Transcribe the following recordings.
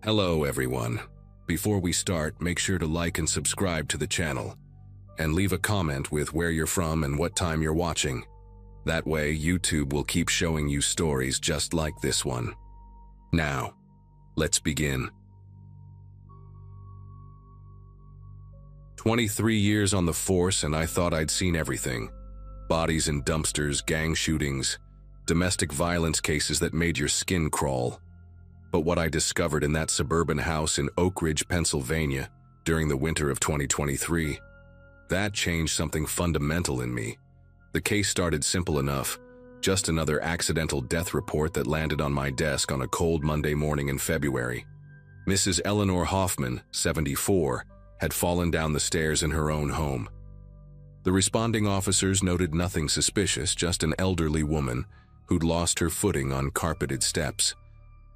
Hello everyone. Before we start, make sure to like and subscribe to the channel, and leave a comment with where you're from and what time you're watching. That way, YouTube will keep showing you stories just like this one. Now, let's begin. 23 years on the force and I thought I'd seen everything. Bodies in dumpsters, gang shootings, domestic violence cases that made your skin crawl. But what I discovered in that suburban house in Oak Ridge, Pennsylvania, during the winter of 2023, that changed something fundamental in me. The case started simple enough, just another accidental death report that landed on my desk on a cold Monday morning in February. Mrs. Eleanor Hoffman, 74, had fallen down the stairs in her own home. The responding officers noted nothing suspicious, just an elderly woman who'd lost her footing on carpeted steps.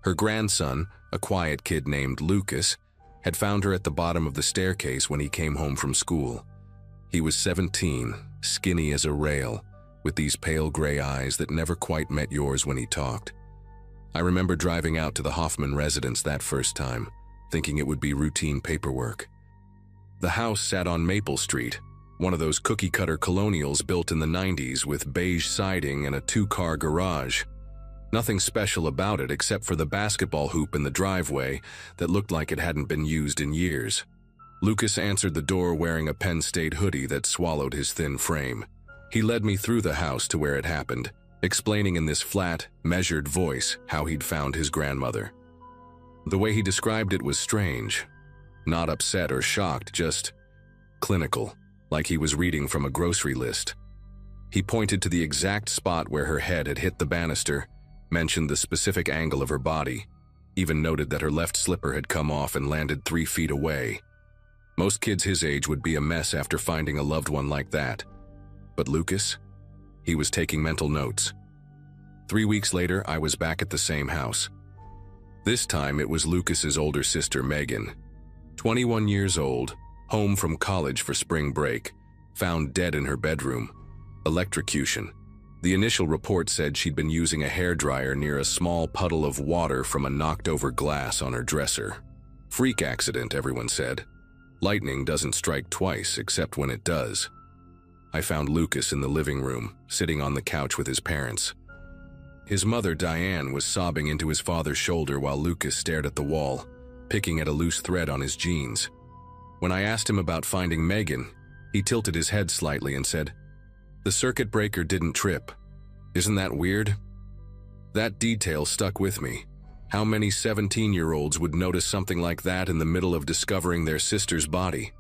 Her grandson, a quiet kid named Lucas, had found her at the bottom of the staircase when he came home from school. He was 17, skinny as a rail, with these pale gray eyes that never quite met yours when he talked. I remember driving out to the Hoffman residence that first time, thinking it would be routine paperwork. The house sat on Maple Street, one of those cookie-cutter colonials built in the 90s with beige siding and a two-car garage. Nothing special about it except for the basketball hoop in the driveway that looked like it hadn't been used in years. Lucas answered the door wearing a Penn State hoodie that swallowed his thin frame. He led me through the house to where it happened, explaining in this flat, measured voice how he'd found his grandmother. The way he described it was strange. Not upset or shocked, just clinical, like he was reading from a grocery list. He pointed to the exact spot where her head had hit the banister, mentioned the specific angle of her body, even noted that her left slipper had come off and landed 3 feet away. Most kids his age would be a mess after finding a loved one like that. But Lucas? He was taking mental notes. 3 weeks later, I was back at the same house. This time, it was Lucas's older sister, Megan. 21 years old, home from college for spring break, found dead in her bedroom. Electrocution. The initial report said she'd been using a hairdryer near a small puddle of water from a knocked-over glass on her dresser. Freak accident, everyone said. Lightning doesn't strike twice, except when it does. I found Lucas in the living room, sitting on the couch with his parents. His mother, Diane, was sobbing into his father's shoulder while Lucas stared at the wall, picking at a loose thread on his jeans. When I asked him about finding Megan, he tilted his head slightly and said, "The circuit breaker didn't trip. Isn't that weird?" That detail stuck with me. How many 17-year-olds would notice something like that in the middle of discovering their sister's body?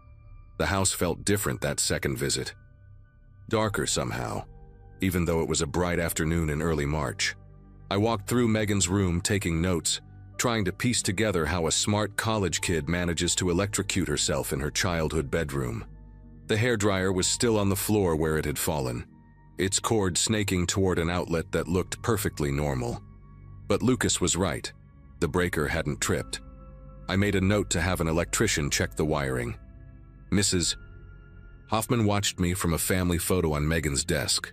The house felt different that second visit. Darker somehow, even though it was a bright afternoon in early March. I walked through Megan's room taking notes, trying to piece together how a smart college kid manages to electrocute herself in her childhood bedroom. The hairdryer was still on the floor where it had fallen, its cord snaking toward an outlet that looked perfectly normal. But Lucas was right. The breaker hadn't tripped. I made a note to have an electrician check the wiring. Mrs. Hoffman watched me from a family photo on Megan's desk,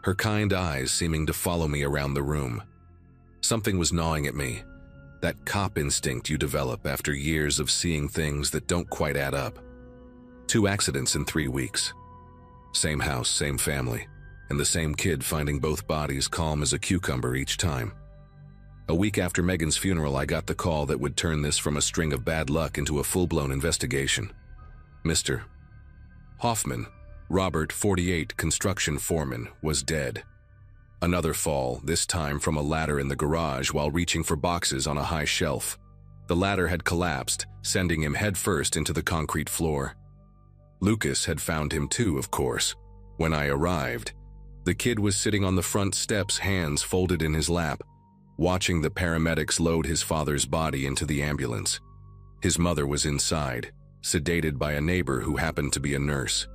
her kind eyes seeming to follow me around the room. Something was gnawing at me, that cop instinct you develop after years of seeing things that don't quite add up. 2 accidents in 3 weeks. Same house, same family, and the same kid finding both bodies calm as a cucumber each time. A week after Megan's funeral, I got the call that would turn this from a string of bad luck into a full-blown investigation. Mr. Hoffman, Robert, 48, construction foreman, was dead. Another fall, this time from a ladder in the garage while reaching for boxes on a high shelf. The ladder had collapsed, sending him headfirst into the concrete floor. Lucas had found him too, of course. When I arrived, the kid was sitting on the front steps, hands folded in his lap, watching the paramedics load his father's body into the ambulance. His mother was inside, sedated by a neighbor who happened to be a nurse.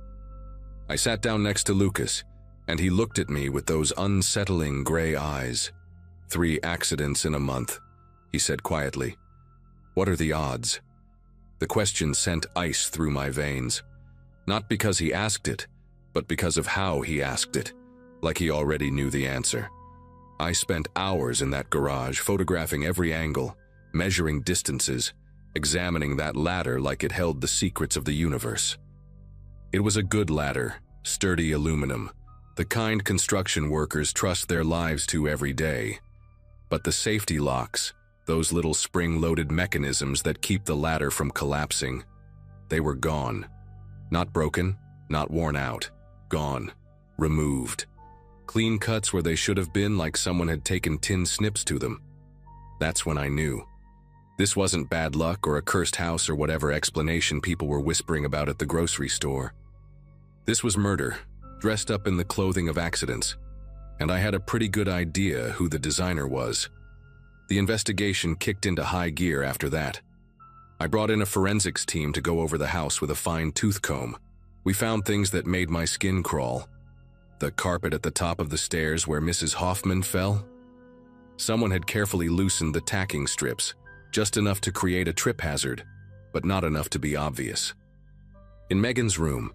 I sat down next to Lucas, and he looked at me with those unsettling gray eyes. 3 accidents in a month, he said quietly. What are the odds? The question sent ice through my veins. Not because he asked it, but because of how he asked it, like he already knew the answer. I spent hours in that garage photographing every angle, measuring distances, examining that ladder like it held the secrets of the universe. It was a good ladder, sturdy aluminum, the kind construction workers trust their lives to every day. But the safety locks, those little spring-loaded mechanisms that keep the ladder from collapsing, they were gone. Not broken, not worn out. Gone. Removed. Clean cuts where they should have been, like someone had taken tin snips to them. That's when I knew. This wasn't bad luck or a cursed house or whatever explanation people were whispering about at the grocery store. This was murder, dressed up in the clothing of accidents, and I had a pretty good idea who the designer was. The investigation kicked into high gear after that. I brought in a forensics team to go over the house with a fine tooth comb. We found things that made my skin crawl. The carpet at the top of the stairs where Mrs. Hoffman fell. Someone had carefully loosened the tacking strips, just enough to create a trip hazard, but not enough to be obvious. In Megan's room,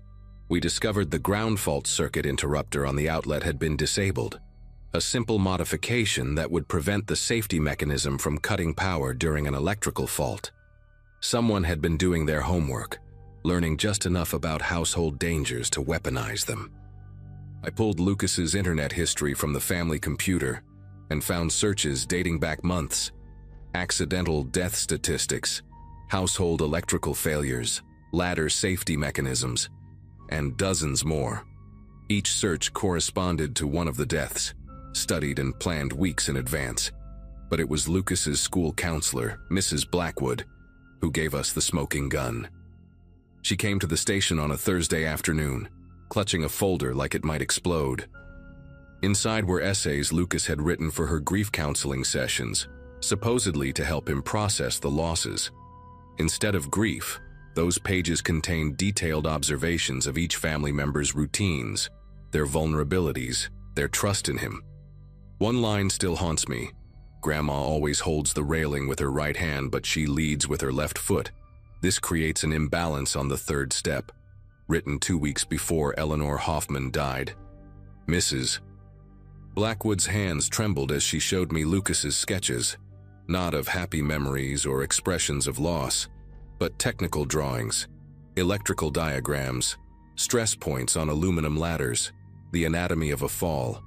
we discovered the ground fault circuit interrupter on the outlet had been disabled, a simple modification that would prevent the safety mechanism from cutting power during an electrical fault. Someone had been doing their homework, learning just enough about household dangers to weaponize them. I pulled Lucas's internet history from the family computer and found searches dating back months, accidental death statistics, household electrical failures, ladder safety mechanisms, and dozens more. Each search corresponded to one of the deaths, studied and planned weeks in advance. But it was Lucas's school counselor, Mrs. Blackwood, who gave us the smoking gun. She came to the station on a Thursday afternoon, clutching a folder like it might explode. Inside were essays Lucas had written for her grief counseling sessions, supposedly to help him process the losses. Instead of grief, those pages contained detailed observations of each family member's routines, their vulnerabilities, their trust in him. One line still haunts me. Grandma always holds the railing with her right hand, but she leads with her left foot. This creates an imbalance on the third step. Written 2 weeks before Eleanor Hoffman died. Mrs. Blackwood's hands trembled as she showed me Lucas's sketches, not of happy memories or expressions of loss, but technical drawings, electrical diagrams, stress points on aluminum ladders, the anatomy of a fall.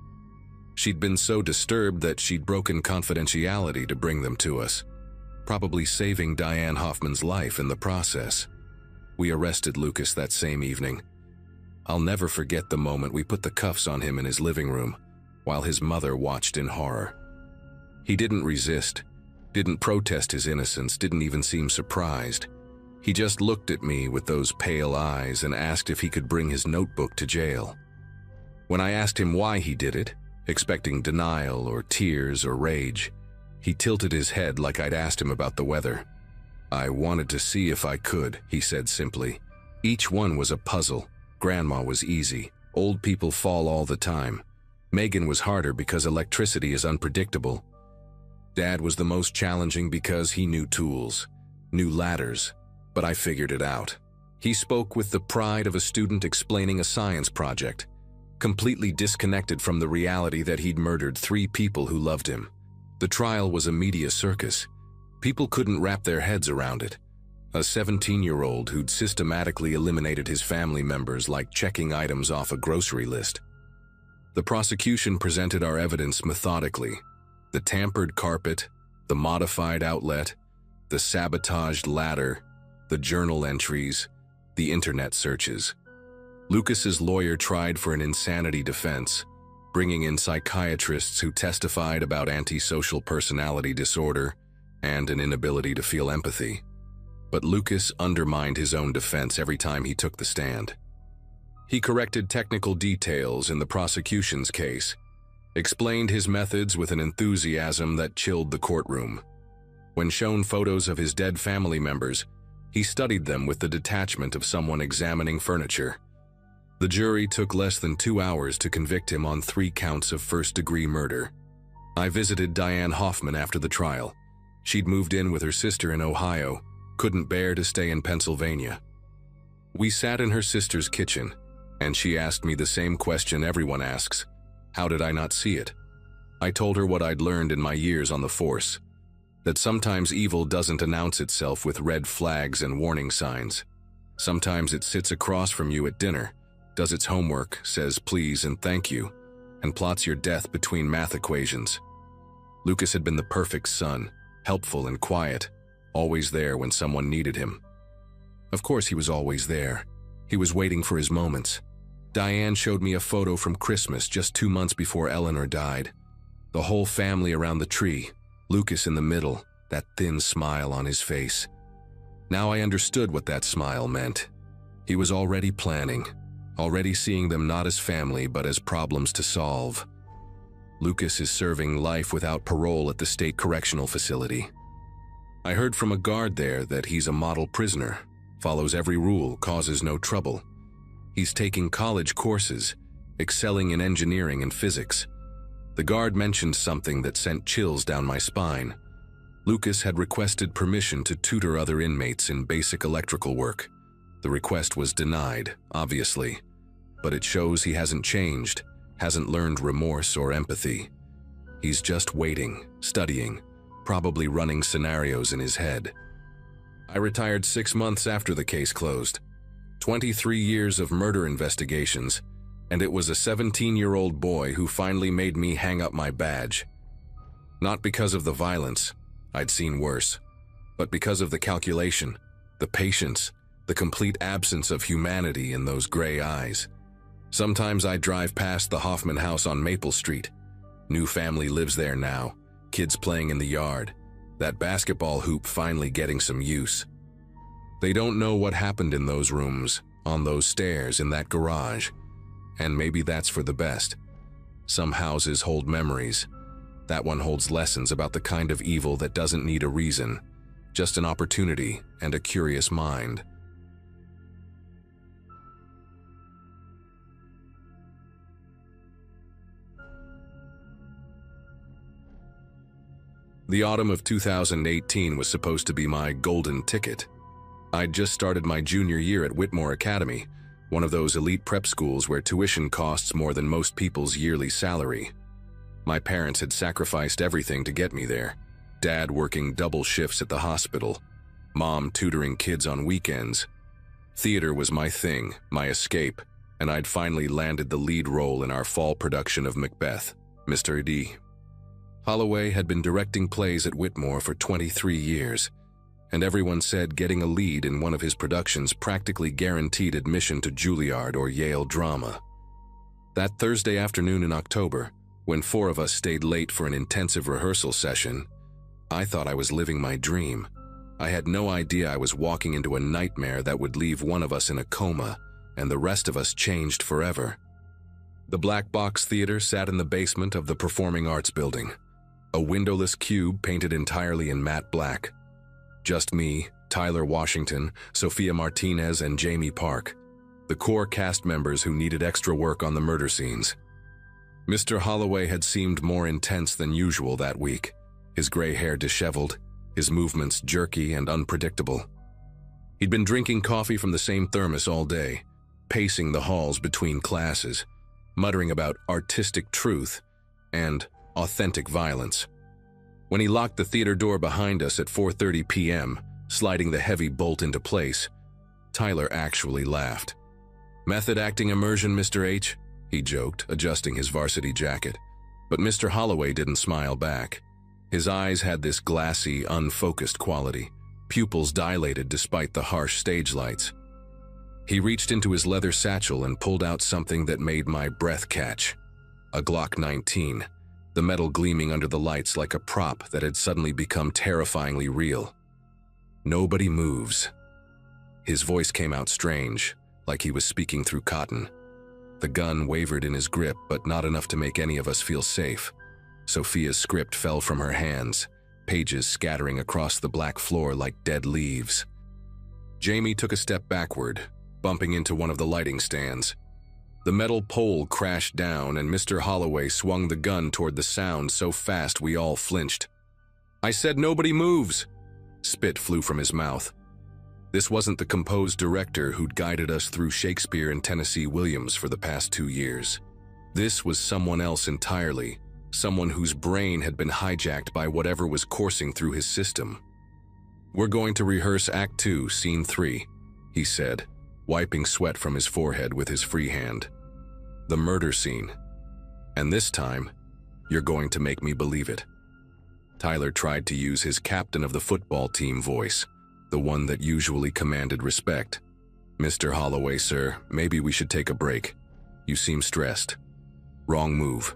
She'd been so disturbed that she'd broken confidentiality to bring them to us, probably saving Diane Hoffman's life in the process. We arrested Lucas that same evening. I'll never forget the moment we put the cuffs on him in his living room, while his mother watched in horror. He didn't resist, didn't protest his innocence, didn't even seem surprised. He just looked at me with those pale eyes and asked if he could bring his notebook to jail. When I asked him why he did it, expecting denial or tears or rage, he tilted his head like I'd asked him about the weather. "I wanted to see if I could," he said simply. Each one was a puzzle. Grandma was easy. Old people fall all the time. Megan was harder because electricity is unpredictable. Dad was the most challenging because he knew tools, knew ladders, but I figured it out. He spoke with the pride of a student explaining a science project, completely disconnected from the reality that he'd murdered 3 people who loved him. The trial was a media circus. People couldn't wrap their heads around it. A 17-year-old who'd systematically eliminated his family members like checking items off a grocery list. The prosecution presented our evidence methodically. The tampered carpet, the modified outlet, the sabotaged ladder, the journal entries, the internet searches. Lucas's lawyer tried for an insanity defense, bringing in psychiatrists who testified about antisocial personality disorder and an inability to feel empathy. But Lucas undermined his own defense every time he took the stand. He corrected technical details in the prosecution's case, explained his methods with an enthusiasm that chilled the courtroom. When shown photos of his dead family members, he studied them with the detachment of someone examining furniture. The jury took less than 2 hours to convict him on 3 counts of first-degree murder. I visited Diane Hoffman after the trial. She'd moved in with her sister in Ohio, couldn't bear to stay in Pennsylvania. We sat in her sister's kitchen, and she asked me the same question everyone asks: how did I not see it? I told her what I'd learned in my years on the force. That sometimes evil doesn't announce itself with red flags and warning signs. Sometimes it sits across from you at dinner, does its homework, says please and thank you, and plots your death between math equations. Lucas had been the perfect son, helpful and quiet, always there when someone needed him. Of course he was always there. He was waiting for his moments. Diane showed me a photo from Christmas just 2 months before Eleanor died. The whole family around the tree, Lucas in the middle, that thin smile on his face. Now I understood what that smile meant. He was already planning, already seeing them not as family but as problems to solve. Lucas is serving life without parole at the state correctional facility. I heard from a guard there that he's a model prisoner, follows every rule, causes no trouble. He's taking college courses, excelling in engineering and physics. The guard mentioned something that sent chills down my spine. Lucas had requested permission to tutor other inmates in basic electrical work. The request was denied, obviously, but it shows he hasn't changed, hasn't learned remorse or empathy. He's just waiting, studying, probably running scenarios in his head. I retired 6 months after the case closed. 23 years of murder investigations, and it was a 17-year-old boy who finally made me hang up my badge. Not because of the violence, I'd seen worse, but because of the calculation, the patience, the complete absence of humanity in those gray eyes. Sometimes I drive past the Hoffman house on Maple Street. New family lives there now, kids playing in the yard, that basketball hoop finally getting some use. They don't know what happened in those rooms, on those stairs, in that garage. And maybe that's for the best. Some houses hold memories. That one holds lessons about the kind of evil that doesn't need a reason, just an opportunity and a curious mind. The autumn of 2018 was supposed to be my golden ticket. I'd just started my junior year at Whitmore Academy, one of those elite prep schools where tuition costs more than most people's yearly salary. My parents had sacrificed everything to get me there. Dad working double shifts at the hospital, Mom tutoring kids on weekends. Theater was my thing, my escape, and I'd finally landed the lead role in our fall production of Macbeth, Mr. D. Holloway had been directing plays at Whitmore for 23 years, and everyone said getting a lead in one of his productions practically guaranteed admission to Juilliard or Yale drama. That Thursday afternoon in October, when 4 of us stayed late for an intensive rehearsal session, I thought I was living my dream. I had no idea I was walking into a nightmare that would leave one of us in a coma and the rest of us changed forever. The Black Box Theater sat in the basement of the Performing Arts Building, a windowless cube painted entirely in matte black. Just me, Tyler Washington, Sophia Martinez, and Jamie Park, the core cast members who needed extra work on the murder scenes. Mr. Holloway had seemed more intense than usual that week, his gray hair disheveled, his movements jerky and unpredictable. He'd been drinking coffee from the same thermos all day, pacing the halls between classes, muttering about artistic truth and authentic violence. When he locked the theater door behind us at 4:30 p.m., sliding the heavy bolt into place, Tyler actually laughed. "Method acting immersion, Mr. H?" he joked, adjusting his varsity jacket. But Mr. Holloway didn't smile back. His eyes had this glassy, unfocused quality, pupils dilated despite the harsh stage lights. He reached into his leather satchel and pulled out something that made my breath catch. A Glock 19. The metal gleaming under the lights like a prop that had suddenly become terrifyingly real. "Nobody moves." His voice came out strange, like he was speaking through cotton. The gun wavered in his grip, but not enough to make any of us feel safe. Sophia's script fell from her hands, pages scattering across the black floor like dead leaves. Jamie took a step backward, bumping into one of the lighting stands. The metal pole crashed down and Mr. Holloway swung the gun toward the sound so fast we all flinched. "I said nobody moves!" Spit flew from his mouth. This wasn't the composed director who'd guided us through Shakespeare and Tennessee Williams for the past 2 years. This was someone else entirely, someone whose brain had been hijacked by whatever was coursing through his system. "We're going to rehearse Act 2, Scene 3, he said, wiping sweat from his forehead with his free hand. "The murder scene. And this time, you're going to make me believe it." Tyler tried to use his captain of the football team voice, the one that usually commanded respect. "Mr. Holloway, sir, maybe we should take a break. You seem stressed." "Wrong move."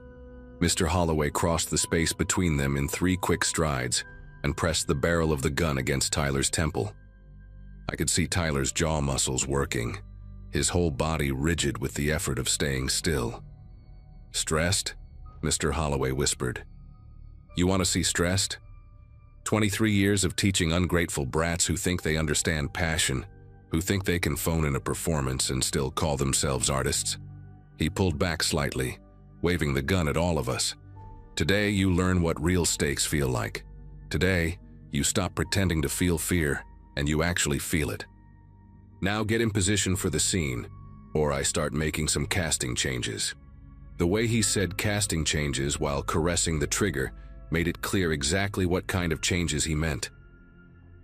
Mr. Holloway crossed the space between them in 3 quick strides and pressed the barrel of the gun against Tyler's temple. I could see Tyler's jaw muscles working, his whole body rigid with the effort of staying still. "Stressed?" Mr. Holloway whispered. "You want to see stressed? 23 years of teaching ungrateful brats who think they understand passion, who think they can phone in a performance and still call themselves artists." He pulled back slightly, waving the gun at all of us. "Today you learn what real stakes feel like. Today, you stop pretending to feel fear, and you actually feel it. Now get in position for the scene, or I start making some casting changes." The way he said casting changes while caressing the trigger made it clear exactly what kind of changes he meant.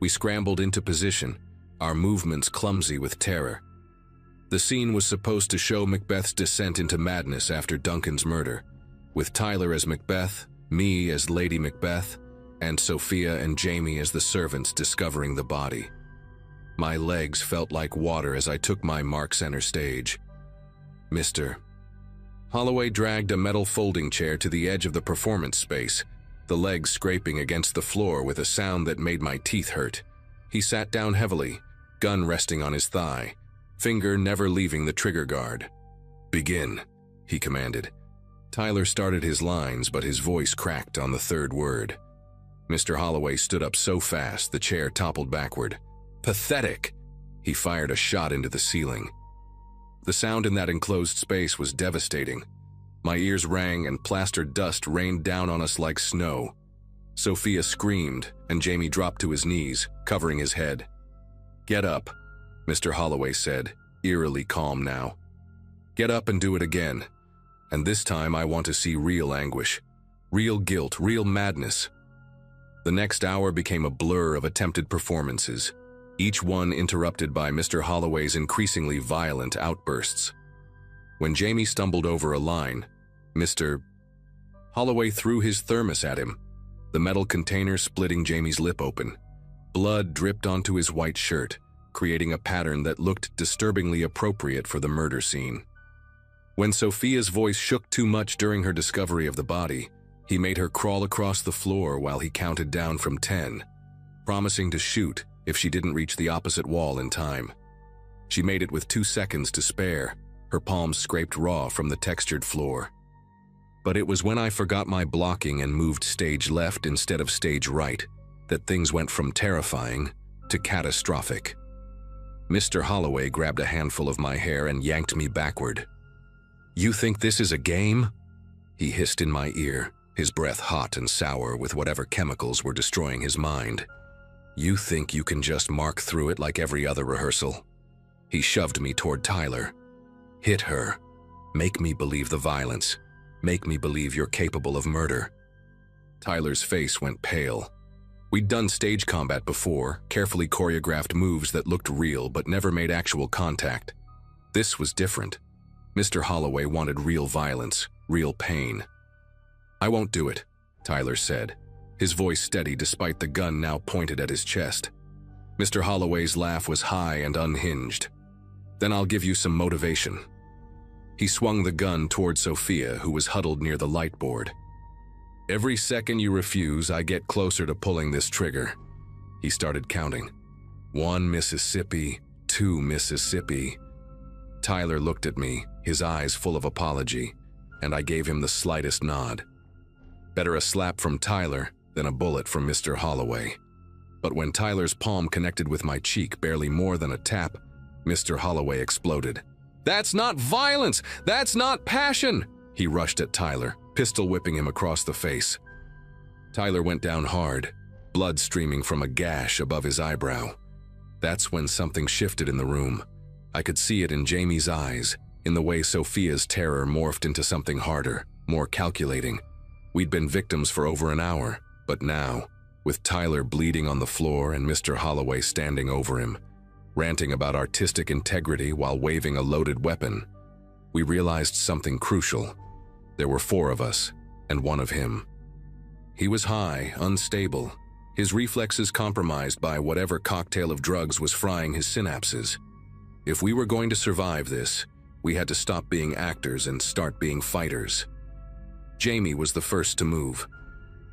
We scrambled into position, our movements clumsy with terror. The scene was supposed to show Macbeth's descent into madness after Duncan's murder, with Tyler as Macbeth, me as Lady Macbeth, and Sophia and Jamie as the servants discovering the body. My legs felt like water as I took my mark center stage. "Mr. Holloway dragged a metal folding chair to the edge of the performance space, the legs scraping against the floor with a sound that made my teeth hurt. He sat down heavily, gun resting on his thigh, finger never leaving the trigger guard. "Begin," he commanded. Tyler started his lines, but his voice cracked on the 3rd word. Mr. Holloway stood up so fast the chair toppled backward. "Pathetic!" He fired a shot into the ceiling. The sound in that enclosed space was devastating. My ears rang and plastered dust rained down on us like snow. Sophia screamed, and Jamie dropped to his knees, covering his head. "Get up," Mr. Holloway said, eerily calm now. "Get up and do it again. And this time I want to see real anguish, real guilt, real madness." The next hour became a blur of attempted performances, each one interrupted by Mr. Holloway's increasingly violent outbursts. When Jamie stumbled over a line, Mr. Holloway threw his thermos at him, the metal container splitting Jamie's lip open. Blood dripped onto his white shirt, creating a pattern that looked disturbingly appropriate for the murder scene. When Sophia's voice shook too much during her discovery of the body, he made her crawl across the floor while he counted down from 10, promising to shoot if she didn't reach the opposite wall in time. She made it with 2 seconds to spare, her palms scraped raw from the textured floor. But it was when I forgot my blocking and moved stage left instead of stage right that things went from terrifying to catastrophic. Mr. Holloway grabbed a handful of my hair and yanked me backward. "You think this is a game?" He hissed in my ear, his breath hot and sour with whatever chemicals were destroying his mind. "You think you can just mark through it like every other rehearsal?" He shoved me toward Tyler. "Hit her. Make me believe the violence. Make me believe you're capable of murder." Tyler's face went pale. We'd done stage combat before, carefully choreographed moves that looked real but never made actual contact. This was different. Mr. Holloway wanted real violence, real pain. "I won't do it," Tyler said, his voice steady despite the gun now pointed at his chest. Mr. Holloway's laugh was high and unhinged. "Then I'll give you some motivation." He swung the gun toward Sophia, who was huddled near the light board. "Every second you refuse, I get closer to pulling this trigger." He started counting. 1 Mississippi, 2 Mississippi. Tyler looked at me, his eyes full of apology, and I gave him the slightest nod. Better a slap from Tyler than a bullet from Mr. Holloway. But when Tyler's palm connected with my cheek barely more than a tap, Mr. Holloway exploded. "That's not violence! That's not passion!" He rushed at Tyler, pistol whipping him across the face. Tyler went down hard, blood streaming from a gash above his eyebrow. That's when something shifted in the room. I could see it in Jamie's eyes, in the way Sophia's terror morphed into something harder, more calculating. We'd been victims for over an hour, but now, with Tyler bleeding on the floor and Mr. Holloway standing over him, ranting about artistic integrity while waving a loaded weapon, we realized something crucial. There were 4 of us, and 1 of him. He was high, unstable, his reflexes compromised by whatever cocktail of drugs was frying his synapses. If we were going to survive this, we had to stop being actors and start being fighters. Jamie was the first to move.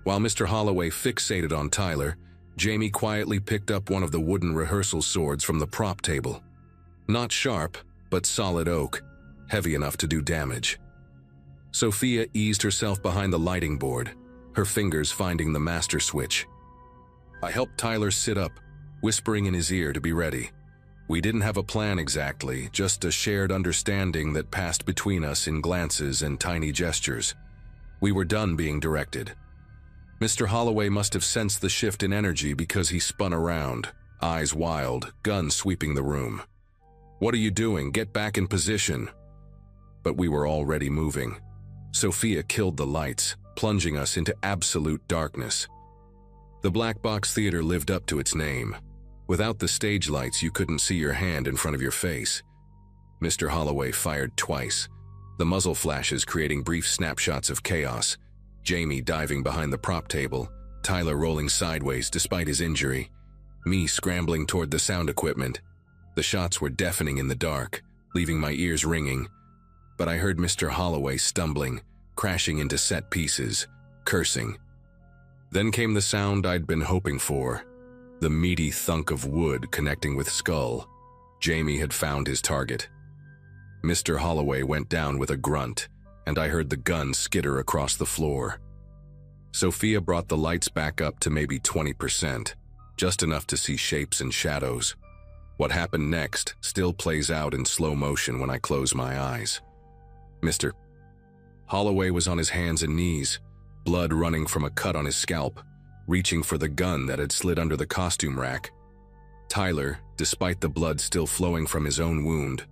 While Mr. Holloway fixated on Tyler, Jamie quietly picked up one of the wooden rehearsal swords from the prop table. Not sharp, but solid oak, heavy enough to do damage. Sophia eased herself behind the lighting board, her fingers finding the master switch. I helped Tyler sit up, whispering in his ear to be ready. We didn't have a plan exactly, just a shared understanding that passed between us in glances and tiny gestures. We were done being directed. Mr. Holloway must have sensed the shift in energy because he spun around, eyes wild, gun sweeping the room. "What are you doing? Get back in position." But we were already moving. Sophia killed the lights, plunging us into absolute darkness. The Black Box Theater lived up to its name. Without the stage lights, you couldn't see your hand in front of your face. Mr. Holloway fired twice, the muzzle flashes creating brief snapshots of chaos. Jamie diving behind the prop table, Tyler rolling sideways despite his injury, me scrambling toward the sound equipment. The shots were deafening in the dark, leaving my ears ringing. But I heard Mr. Holloway stumbling, crashing into set pieces, cursing. Then came the sound I'd been hoping for, the meaty thunk of wood connecting with skull. Jamie had found his target. Mr. Holloway went down with a grunt, and I heard the gun skitter across the floor. Sophia brought the lights back up to maybe 20%, just enough to see shapes and shadows. What happened next still plays out in slow motion when I close my eyes. Mr. Holloway was on his hands and knees, blood running from a cut on his scalp, reaching for the gun that had slid under the costume rack. Tyler, despite the blood still flowing from his own wound,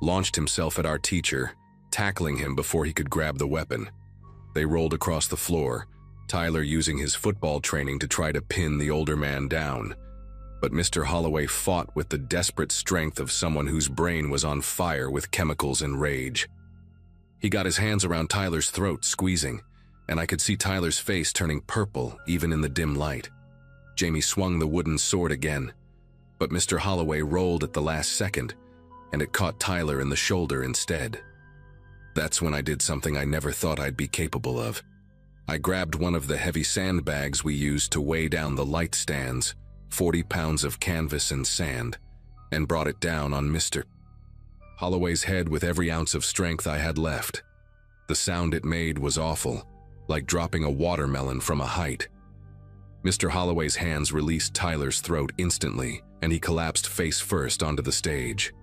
launched himself at our teacher, tackling him before he could grab the weapon. They rolled across the floor, Tyler using his football training to try to pin the older man down. But Mr. Holloway fought with the desperate strength of someone whose brain was on fire with chemicals and rage. He got his hands around Tyler's throat, squeezing, and I could see Tyler's face turning purple even in the dim light. Jamie swung the wooden sword again, but Mr. Holloway rolled at the last second, and it caught Tyler in the shoulder instead. That's when I did something I never thought I'd be capable of. I grabbed one of the heavy sandbags we used to weigh down the light stands, 40 pounds of canvas and sand, and brought it down on Mr. Holloway's head with every ounce of strength I had left. The sound it made was awful, like dropping a watermelon from a height. Mr. Holloway's hands released Tyler's throat instantly, and he collapsed face first onto the stage.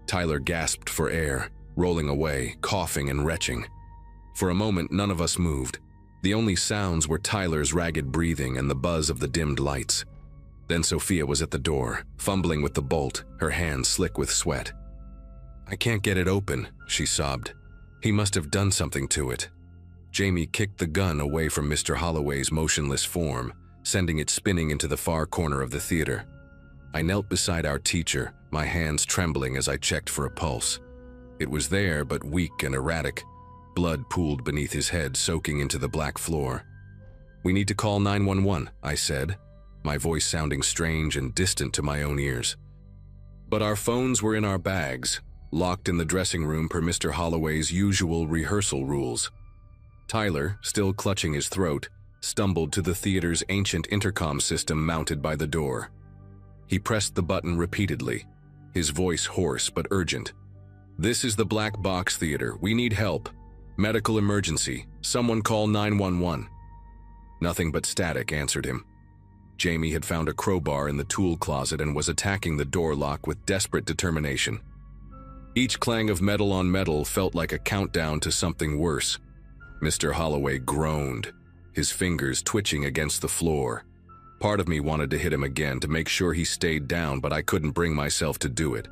Tyler gasped for air, rolling away, coughing and retching. For a moment, none of us moved. The only sounds were Tyler's ragged breathing and the buzz of the dimmed lights. Then Sophia was at the door, fumbling with the bolt, her hands slick with sweat. "I can't get it open," she sobbed. "He must have done something to it." Jamie kicked the gun away from Mr. Holloway's motionless form, sending it spinning into the far corner of the theater. I knelt beside our teacher, my hands trembling as I checked for a pulse. It was there, but weak and erratic. Blood pooled beneath his head, soaking into the black floor. "We need to call 911, I said, my voice sounding strange and distant to my own ears. But our phones were in our bags, locked in the dressing room per Mr. Holloway's usual rehearsal rules. Tyler, still clutching his throat, stumbled to the theater's ancient intercom system mounted by the door. He pressed the button repeatedly, his voice hoarse but urgent. "This is the Black Box Theater. We need help. Medical emergency. Someone call 911. Nothing but static answered him. Jamie had found a crowbar in the tool closet and was attacking the door lock with desperate determination. Each clang of metal on metal felt like a countdown to something worse. Mr. Holloway groaned, his fingers twitching against the floor. Part of me wanted to hit him again to make sure he stayed down, but I couldn't bring myself to do it.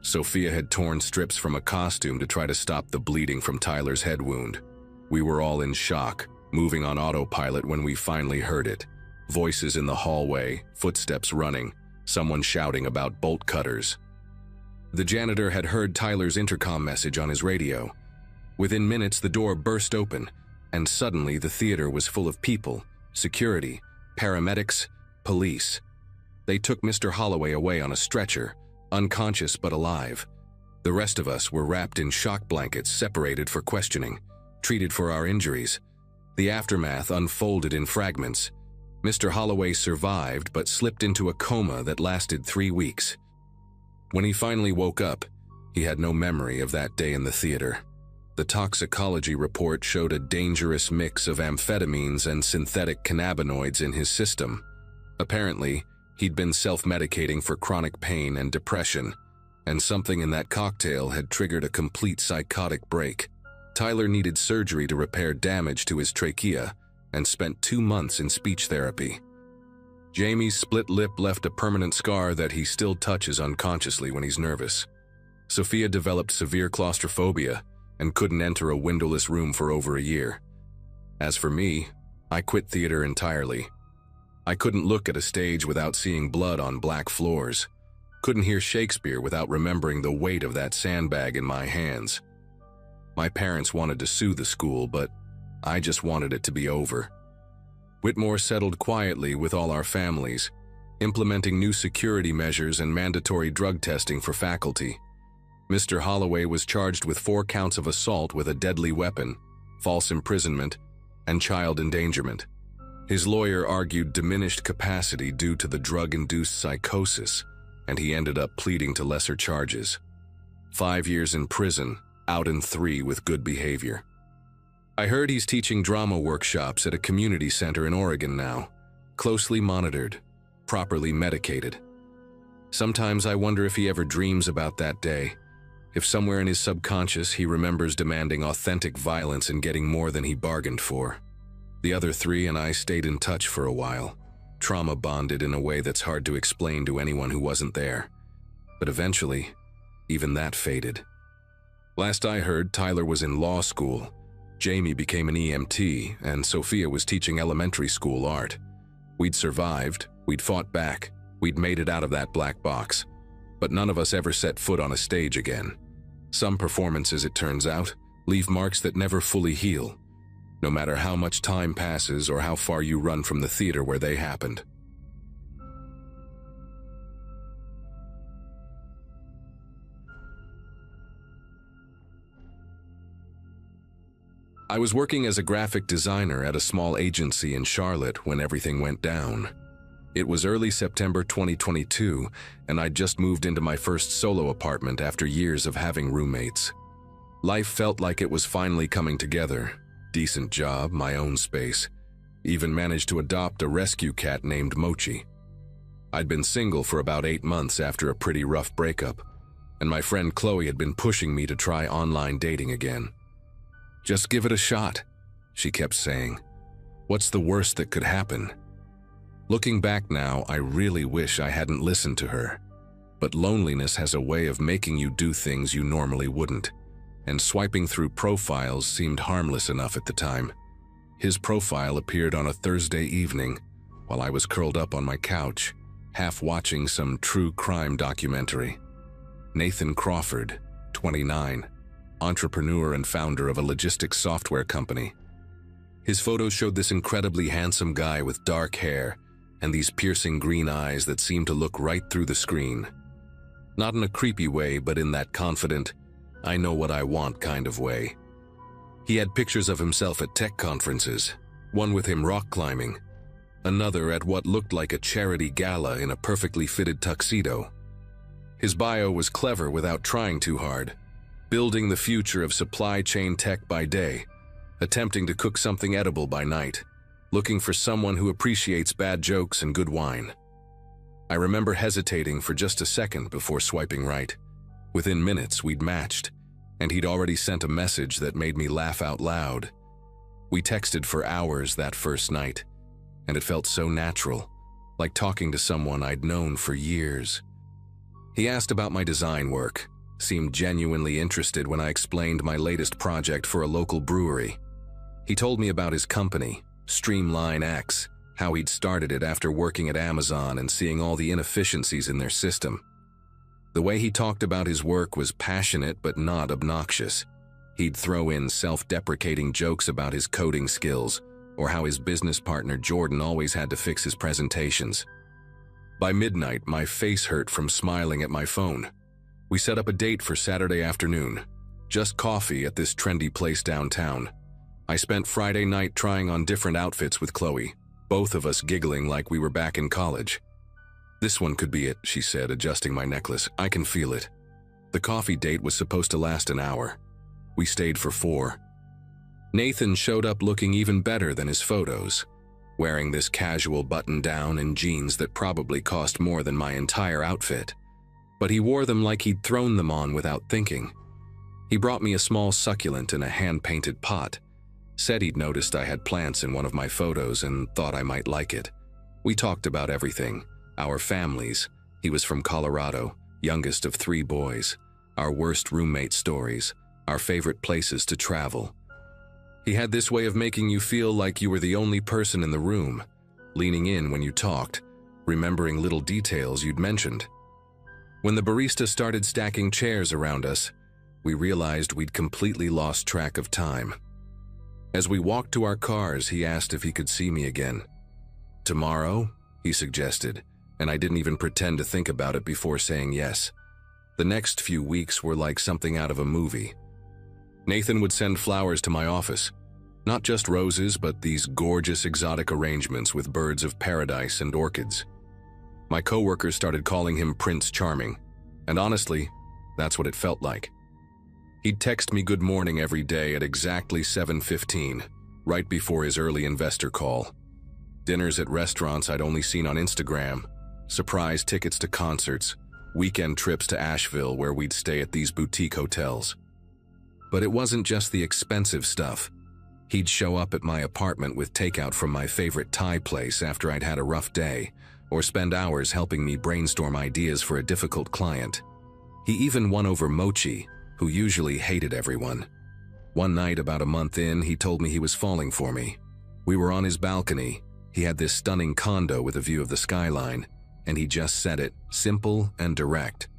Sophia had torn strips from a costume to try to stop the bleeding from Tyler's head wound. We were all in shock, moving on autopilot when we finally heard it. Voices in the hallway, footsteps running, someone shouting about bolt cutters. The janitor had heard Tyler's intercom message on his radio. Within minutes, the door burst open, and suddenly the theater was full of people, security, paramedics, police. They took Mr. Holloway away on a stretcher, unconscious but alive. The rest of us were wrapped in shock blankets, separated for questioning, treated for our injuries. The aftermath unfolded in fragments. Mr. Holloway survived but slipped into a coma that lasted 3 weeks. When he finally woke up, he had no memory of that day in the theater. The toxicology report showed a dangerous mix of amphetamines and synthetic cannabinoids in his system. Apparently, he'd been self-medicating for chronic pain and depression, and something in that cocktail had triggered a complete psychotic break. Tyler needed surgery to repair damage to his trachea and spent 2 months in speech therapy. Jamie's split lip left a permanent scar that he still touches unconsciously when he's nervous. Sophia developed severe claustrophobia and couldn't enter a windowless room for over a year. As for me, I quit theater entirely. I couldn't look at a stage without seeing blood on black floors. Couldn't hear Shakespeare without remembering the weight of that sandbag in my hands. My parents wanted to sue the school, but I just wanted it to be over. Whitmore settled quietly with all our families, implementing new security measures and mandatory drug testing for faculty. Mr. Holloway was charged with 4 counts of assault with a deadly weapon, false imprisonment, and child endangerment. His lawyer argued diminished capacity due to the drug-induced psychosis, and he ended up pleading to lesser charges. 5 years in prison, out in 3 with good behavior. I heard he's teaching drama workshops at a community center in Oregon now, closely monitored, properly medicated. Sometimes I wonder if he ever dreams about that day, if somewhere in his subconscious he remembers demanding authentic violence and getting more than he bargained for. The other 3 and I stayed in touch for a while, trauma bonded in a way that's hard to explain to anyone who wasn't there. But eventually, even that faded. Last I heard, Tyler was in law school. Jamie became an EMT, and Sophia was teaching elementary school art. We'd survived, we'd fought back, we'd made it out of that black box. But none of us ever set foot on a stage again. Some performances, it turns out, leave marks that never fully heal, no matter how much time passes or how far you run from the theater where they happened. I was working as a graphic designer at a small agency in Charlotte when everything went down. It was early September 2022, and I'd just moved into my first solo apartment after years of having roommates. Life felt like it was finally coming together. Decent job, my own space. Even managed to adopt a rescue cat named Mochi. I'd been single for about 8 months after a pretty rough breakup, and my friend Chloe had been pushing me to try online dating again. "Just give it a shot," she kept saying. "What's the worst that could happen?" Looking back now, I really wish I hadn't listened to her. But loneliness has a way of making you do things you normally wouldn't, and swiping through profiles seemed harmless enough at the time. His profile appeared on a Thursday evening while I was curled up on my couch, half watching some true crime documentary. Nathan Crawford, 29, entrepreneur and founder of a logistics software company. His photos showed this incredibly handsome guy with dark hair and these piercing green eyes that seemed to look right through the screen. Not in a creepy way, but in that confident, I know what I want kind of way. He had pictures of himself at tech conferences, one with him rock climbing, another at what looked like a charity gala in a perfectly fitted tuxedo. His bio was clever without trying too hard, building the future of supply chain tech by day, attempting to cook something edible by night, looking for someone who appreciates bad jokes and good wine. I remember hesitating for just a second before swiping right. Within minutes, we'd matched, and he'd already sent a message that made me laugh out loud. We texted for hours that first night, and it felt so natural, like talking to someone I'd known for years. He asked about my design work, seemed genuinely interested when I explained my latest project for a local brewery. He told me about his company, Streamline X, how he'd started it after working at Amazon and seeing all the inefficiencies in their system. The way he talked about his work was passionate but not obnoxious. He'd throw in self-deprecating jokes about his coding skills or how his business partner Jordan always had to fix his presentations. By midnight, my face hurt from smiling at my phone. We set up a date for Saturday afternoon. Just coffee at this trendy place downtown. I spent Friday night trying on different outfits with Chloe, both of us giggling like we were back in college. "This one could be it," she said, adjusting my necklace. "I can feel it." The coffee date was supposed to last an hour. We stayed for 4. Nathan showed up looking even better than his photos, wearing this casual button-down and jeans that probably cost more than my entire outfit. But he wore them like he'd thrown them on without thinking. He brought me a small succulent in a hand-painted pot, said he'd noticed I had plants in one of my photos and thought I might like it. We talked about everything, our families. He was from Colorado, youngest of 3 boys, our worst roommate stories, our favorite places to travel. He had this way of making you feel like you were the only person in the room, leaning in when you talked, remembering little details you'd mentioned. When the barista started stacking chairs around us, we realized we'd completely lost track of time. As we walked to our cars, he asked if he could see me again. "Tomorrow?" he suggested, and I didn't even pretend to think about it before saying yes. The next few weeks were like something out of a movie. Nathan would send flowers to my office. Not just roses, but these gorgeous exotic arrangements with birds of paradise and orchids. My coworkers started calling him Prince Charming, and honestly, that's what it felt like. He'd text me good morning every day at exactly 7:15, right before his early investor call. Dinners at restaurants I'd only seen on Instagram, surprise tickets to concerts, weekend trips to Asheville where we'd stay at these boutique hotels. But it wasn't just the expensive stuff. He'd show up at my apartment with takeout from my favorite Thai place after I'd had a rough day, or spend hours helping me brainstorm ideas for a difficult client. He even won over Mochi, who usually hated everyone. One night, about a month in, he told me he was falling for me. We were on his balcony. He had this stunning condo with a view of the skyline, and he just said it, simple and direct.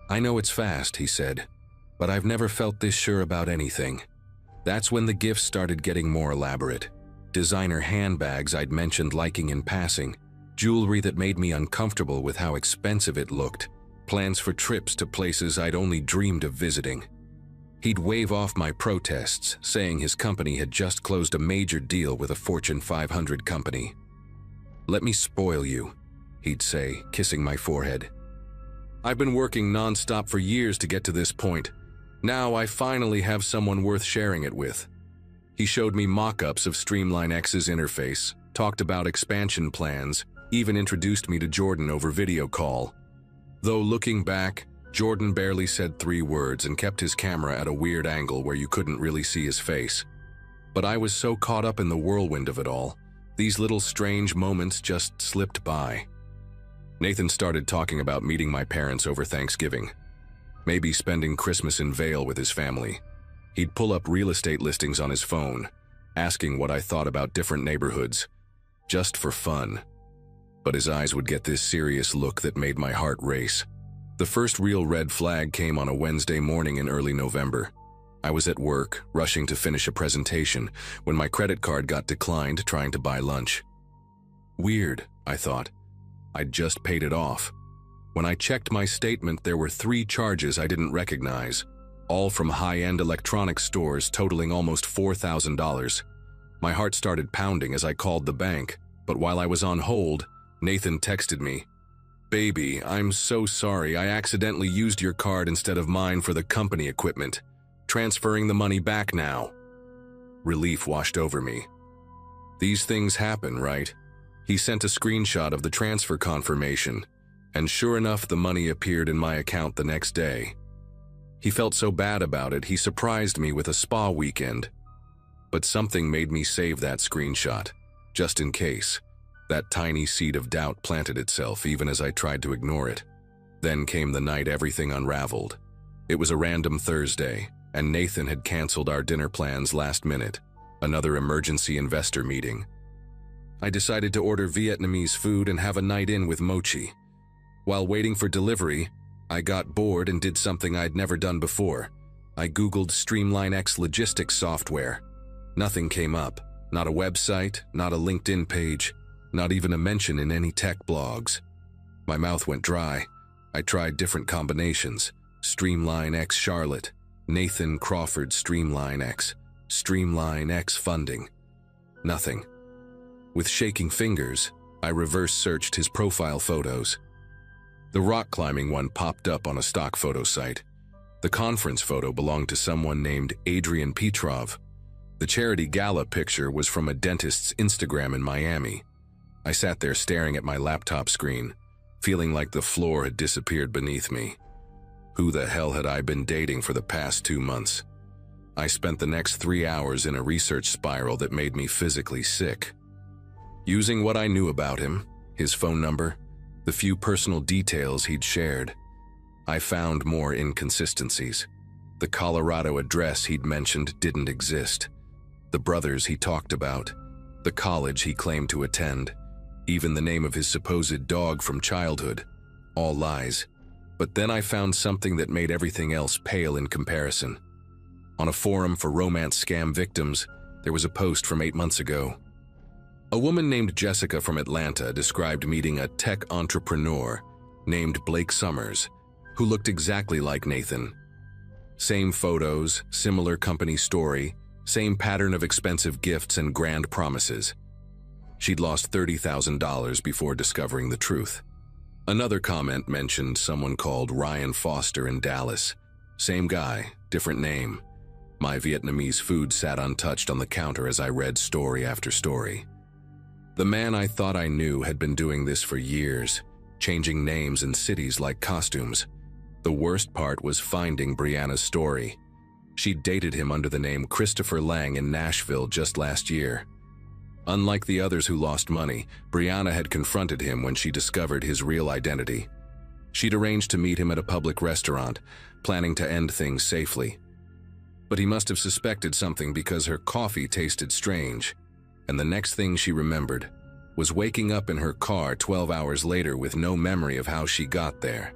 "I know it's fast," he said, "but I've never felt this sure about anything." That's when the gifts started getting more elaborate. Designer handbags I'd mentioned liking in passing, jewelry that made me uncomfortable with how expensive it looked, plans for trips to places I'd only dreamed of visiting. He'd wave off my protests, saying his company had just closed a major deal with a Fortune 500 company. "Let me spoil you," he'd say, kissing my forehead. "I've been working nonstop for years to get to this point. Now I finally have someone worth sharing it with." He showed me mock-ups of Streamline X's interface, talked about expansion plans, even introduced me to Jordan over video call. Though looking back, Jordan barely said 3 words and kept his camera at a weird angle where you couldn't really see his face. But I was so caught up in the whirlwind of it all, these little strange moments just slipped by. Nathan started talking about meeting my parents over Thanksgiving. Maybe spending Christmas in Vail with his family. He'd pull up real estate listings on his phone, asking what I thought about different neighborhoods, just for fun. But his eyes would get this serious look that made my heart race. The first real red flag came on a Wednesday morning in early November. I was at work, rushing to finish a presentation, when my credit card got declined trying to buy lunch. Weird, I thought. I'd just paid it off. When I checked my statement, there were 3 charges I didn't recognize, all from high-end electronics stores totaling almost $4,000. My heart started pounding as I called the bank, but while I was on hold, Nathan texted me, "Baby, I'm so sorry. I accidentally used your card instead of mine for the company equipment. Transferring the money back now." Relief washed over me. These things happen, right? He sent a screenshot of the transfer confirmation, and sure enough, the money appeared in my account the next day. He felt so bad about it, he surprised me with a spa weekend. But something made me save that screenshot, just in case. That tiny seed of doubt planted itself even as I tried to ignore it. Then came the night everything unraveled. It was a random Thursday, and Nathan had canceled our dinner plans last minute. Another emergency investor meeting. I decided to order Vietnamese food and have a night in with mochi. While waiting for delivery, I got bored and did something I'd never done before. I Googled Streamline X logistics software. Nothing came up. Not a website, not a LinkedIn page, not even a mention in any tech blogs. My mouth went dry. I tried different combinations. Streamline X Charlotte, Nathan Crawford Streamline X, Streamline X funding. Nothing. With shaking fingers, I reverse searched his profile photos. The rock climbing one popped up on a stock photo site. The conference photo belonged to someone named Adrian Petrov. The charity gala picture was from a dentist's Instagram in Miami. I sat there staring at my laptop screen, feeling like the floor had disappeared beneath me. Who the hell had I been dating for the past 2 months? I spent the next 3 hours in a research spiral that made me physically sick. Using what I knew about him, his phone number, the few personal details he'd shared, I found more inconsistencies. The Colorado address he'd mentioned didn't exist. The brothers he talked about, the college he claimed to attend, even the name of his supposed dog from childhood, all lies. But then I found something that made everything else pale in comparison. On a forum for romance scam victims, there was a post from 8 months ago. A woman named Jessica from Atlanta described meeting a tech entrepreneur named Blake Summers, who looked exactly like Nathan. Same photos, similar company story, same pattern of expensive gifts and grand promises. She'd lost $30,000 before discovering the truth. Another comment mentioned someone called Ryan Foster in Dallas. Same guy, different name. My Vietnamese food sat untouched on the counter as I read story after story. The man I thought I knew had been doing this for years, changing names and cities like costumes. The worst part was finding Brianna's story. She'd dated him under the name Christopher Lang in Nashville just last year. Unlike the others who lost money, Brianna had confronted him when she discovered his real identity. She'd arranged to meet him at a public restaurant, planning to end things safely. But he must have suspected something because her coffee tasted strange, and the next thing she remembered was waking up in her car 12 hours later with no memory of how she got there.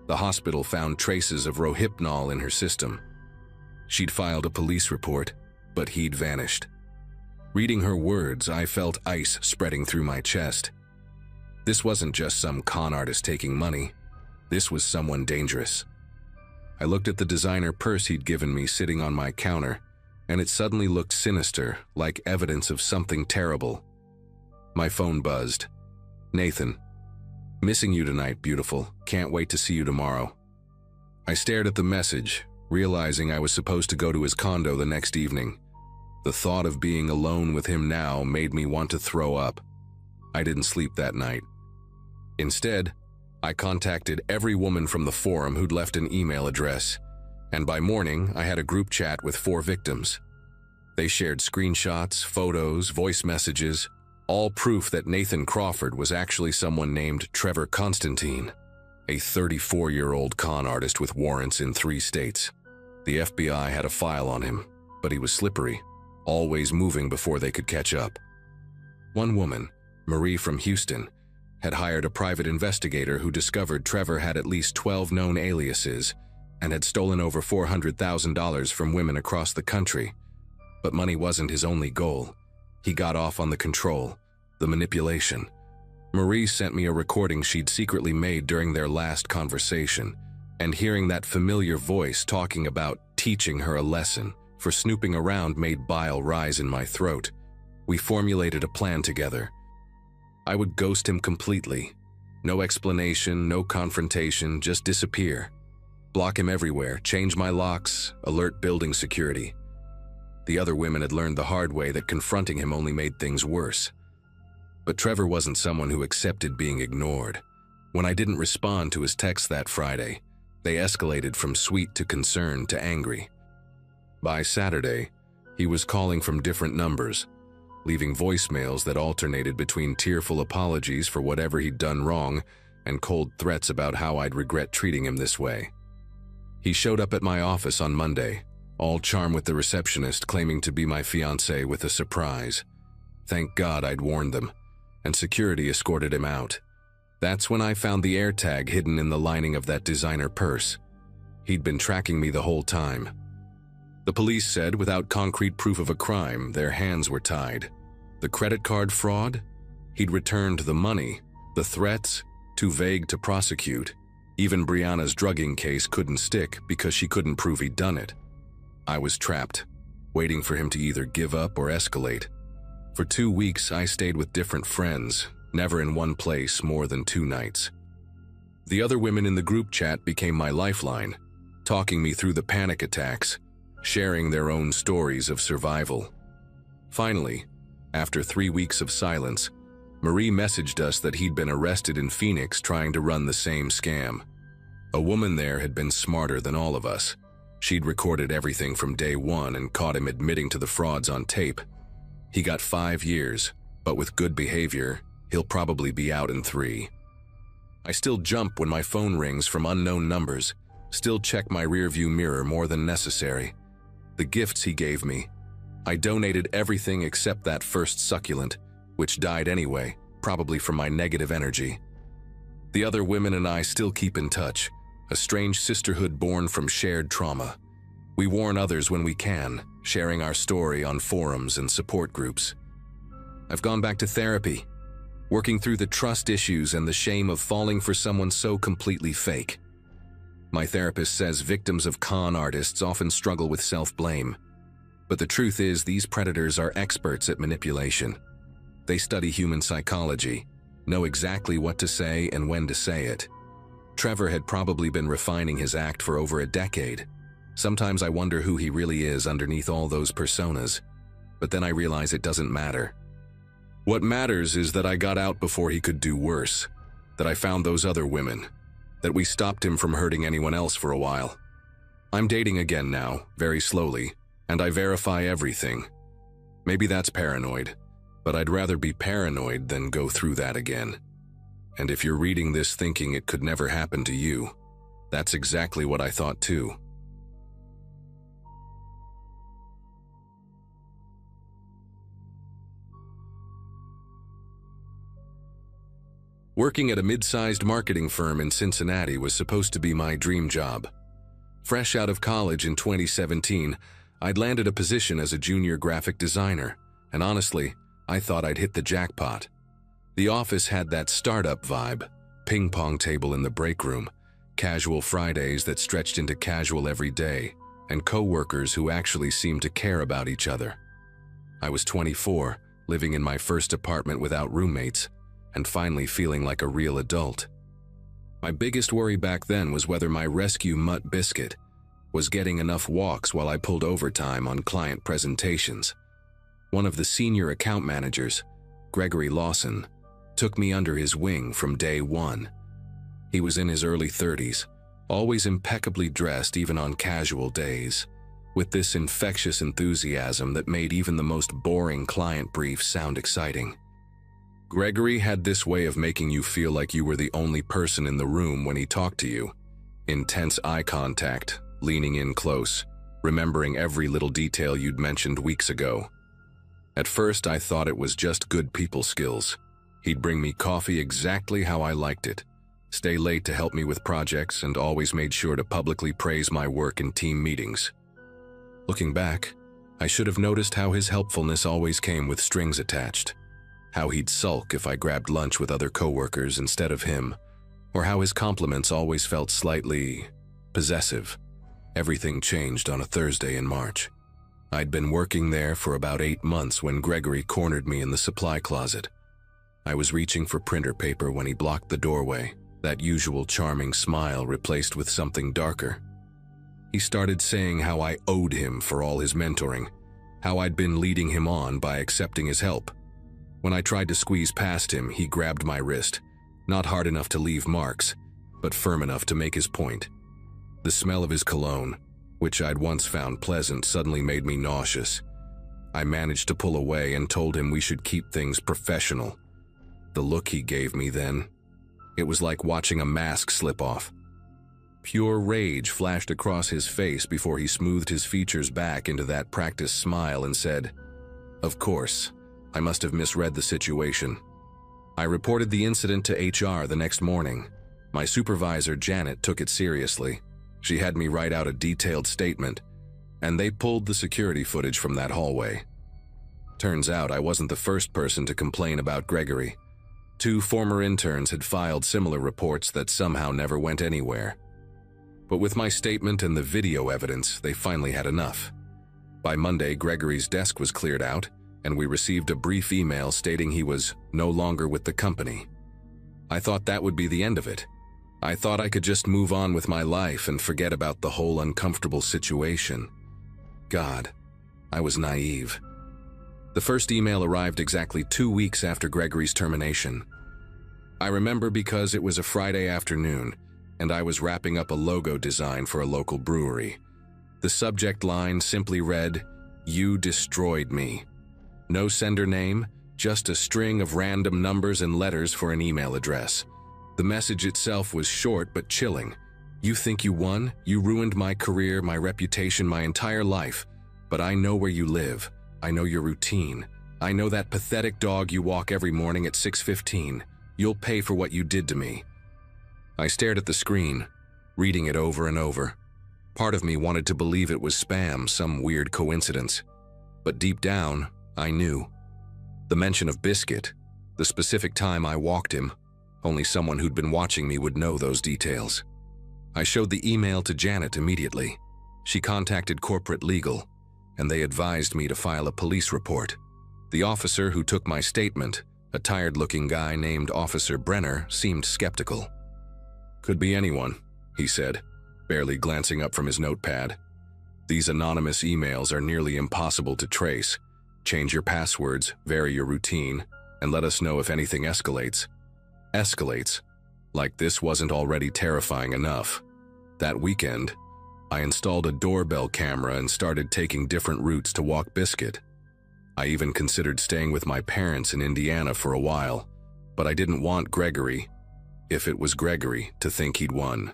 The hospital found traces of Rohypnol in her system. She'd filed a police report, but he'd vanished. Reading her words, I felt ice spreading through my chest. This wasn't just some con artist taking money. This was someone dangerous. I looked at the designer purse he'd given me sitting on my counter, and it suddenly looked sinister, like evidence of something terrible. My phone buzzed. Nathan. Missing you tonight, beautiful. Can't wait to see you tomorrow. I stared at the message, realizing I was supposed to go to his condo the next evening. The thought of being alone with him now made me want to throw up. I didn't sleep that night. Instead, I contacted every woman from the forum who'd left an email address, and by morning I had a group chat with 4 victims. They shared screenshots, photos, voice messages, all proof that Nathan Crawford was actually someone named Trevor Constantine, a 34-year-old con artist with warrants in 3 states. The FBI had a file on him, but he was slippery, always moving before they could catch up. One woman, Marie from Houston, had hired a private investigator who discovered Trevor had at least 12 known aliases and had stolen over $400,000 from women across the country. But money wasn't his only goal. He got off on the control, the manipulation. Marie sent me a recording she'd secretly made during their last conversation, and hearing that familiar voice talking about teaching her a lesson for snooping around made bile rise in my throat. We formulated a plan together. I would ghost him completely. No explanation, no confrontation, just disappear. Block him everywhere, change my locks, alert building security. The other women had learned the hard way that confronting him only made things worse. But Trevor wasn't someone who accepted being ignored. When I didn't respond to his texts that Friday, they escalated from sweet to concerned to angry. By Saturday, he was calling from different numbers, leaving voicemails that alternated between tearful apologies for whatever he'd done wrong and cold threats about how I'd regret treating him this way. He showed up at my office on Monday, all charm with the receptionist claiming to be my fiancé with a surprise. Thank God I'd warned them, and security escorted him out. That's when I found the AirTag hidden in the lining of that designer purse. He'd been tracking me the whole time. The police said without concrete proof of a crime, their hands were tied. The credit card fraud? He'd returned the money. The threats? Too vague to prosecute. Even Brianna's drugging case couldn't stick because she couldn't prove he'd done it. I was trapped, waiting for him to either give up or escalate. For 2 weeks, I stayed with different friends, never in one place more than 2 nights. The other women in the group chat became my lifeline, talking me through the panic attacks, sharing their own stories of survival. Finally, after 3 weeks of silence, Marie messaged us that he'd been arrested in Phoenix trying to run the same scam. A woman there had been smarter than all of us. She'd recorded everything from day one and caught him admitting to the frauds on tape. He got 5 years, but with good behavior, he'll probably be out in 3. I still jump when my phone rings from unknown numbers, still check my rearview mirror more than necessary. The gifts he gave me. I donated everything except that first succulent, which died anyway, probably from my negative energy. The other women and I still keep in touch, a strange sisterhood born from shared trauma. We warn others when we can, sharing our story on forums and support groups. I've gone back to therapy, working through the trust issues and the shame of falling for someone so completely fake. My therapist says victims of con artists often struggle with self-blame. But the truth is, these predators are experts at manipulation. They study human psychology, know exactly what to say and when to say it. Trevor had probably been refining his act for over a decade. Sometimes I wonder who he really is underneath all those personas, but then I realize it doesn't matter. What matters is that I got out before he could do worse, that I found those other women, that we stopped him from hurting anyone else for a while. I'm dating again now, very slowly, and I verify everything. Maybe that's paranoid, but I'd rather be paranoid than go through that again. And if you're reading this thinking it could never happen to you, that's exactly what I thought too. Working at a mid-sized marketing firm in Cincinnati was supposed to be my dream job. Fresh out of college in 2017, I'd landed a position as a junior graphic designer, and honestly, I thought I'd hit the jackpot. The office had that startup vibe, ping pong table in the break room, casual Fridays that stretched into casual every day, and co-workers who actually seemed to care about each other. I was 24, living in my first apartment without roommates, and finally feeling like a real adult. My biggest worry back then was whether my rescue mutt Biscuit was getting enough walks while I pulled overtime on client presentations. One of the senior account managers, Gregory Lawson, took me under his wing from day one. He was in his early 30s, always impeccably dressed even on casual days, with this infectious enthusiasm that made even the most boring client brief sound exciting. Gregory had this way of making you feel like you were the only person in the room when he talked to you. Intense eye contact, leaning in close, remembering every little detail you'd mentioned weeks ago. At first, I thought it was just good people skills. He'd bring me coffee exactly how I liked it, stay late to help me with projects, and always made sure to publicly praise my work in team meetings. Looking back, I should have noticed how his helpfulness always came with strings attached. How he'd sulk if I grabbed lunch with other coworkers instead of him, or how his compliments always felt slightly possessive. Everything changed on a Thursday in March. I'd been working there for about 8 months when Gregory cornered me in the supply closet. I was reaching for printer paper when he blocked the doorway, that usual charming smile replaced with something darker. He started saying how I owed him for all his mentoring, how I'd been leading him on by accepting his help. When I tried to squeeze past him, he grabbed my wrist, not hard enough to leave marks, but firm enough to make his point. The smell of his cologne, which I'd once found pleasant, suddenly made me nauseous. I managed to pull away and told him we should keep things professional. The look he gave me then, it was like watching a mask slip off. Pure rage flashed across his face before he smoothed his features back into that practiced smile and said, "Of course, I must have misread the situation." I reported the incident to HR the next morning. My supervisor, Janet, took it seriously. She had me write out a detailed statement, and they pulled the security footage from that hallway. Turns out I wasn't the first person to complain about Gregory. 2 former interns had filed similar reports that somehow never went anywhere. But with my statement and the video evidence, they finally had enough. By Monday, Gregory's desk was cleared out, and we received a brief email stating he was no longer with the company. I thought that would be the end of it. I thought I could just move on with my life and forget about the whole uncomfortable situation. God, I was naive. The first email arrived exactly 2 weeks after Gregory's termination. I remember because it was a Friday afternoon, and I was wrapping up a logo design for a local brewery. The subject line simply read, "You destroyed me." No sender name, just a string of random numbers and letters for an email address. The message itself was short but chilling. "You think you won? You ruined my career, my reputation, my entire life. But I know where you live. I know your routine. I know that pathetic dog you walk every morning at 6:15. You'll pay for what you did to me." I stared at the screen, reading it over and over. Part of me wanted to believe it was spam, some weird coincidence. But deep down, I knew. The mention of Biscuit, the specific time I walked him, only someone who'd been watching me would know those details. I showed the email to Janet immediately. She contacted corporate legal, and they advised me to file a police report. The officer who took my statement, a tired-looking guy named Officer Brenner, seemed skeptical. "Could be anyone," he said, barely glancing up from his notepad. "These anonymous emails are nearly impossible to trace. Change your passwords, vary your routine, and let us know if anything escalates." Escalates? Like this wasn't already terrifying enough. That weekend, I installed a doorbell camera and started taking different routes to walk Biscuit. I even considered staying with my parents in Indiana for a while, but I didn't want Gregory, if it was Gregory, to think he'd won.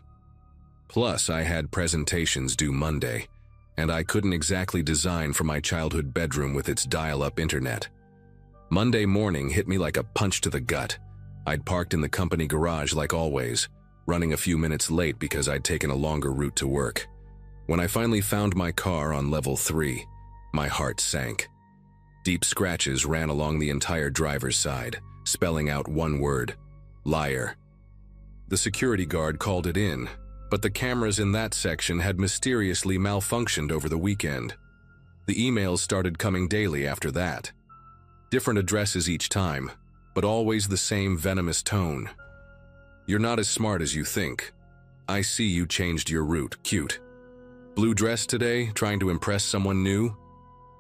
Plus, I had presentations due Monday, and I couldn't exactly design for my childhood bedroom with its dial-up internet. Monday morning hit me like a punch to the gut. I'd parked in the company garage like always, running a few minutes late because I'd taken a longer route to work. When I finally found my car on level 3, my heart sank. Deep scratches ran along the entire driver's side, spelling out one word: liar. The security guard called it in, but the cameras in that section had mysteriously malfunctioned over the weekend. The emails started coming daily after that. Different addresses each time, but always the same venomous tone. "You're not as smart as you think. I see you changed your route, cute. Blue dress today, trying to impress someone new?"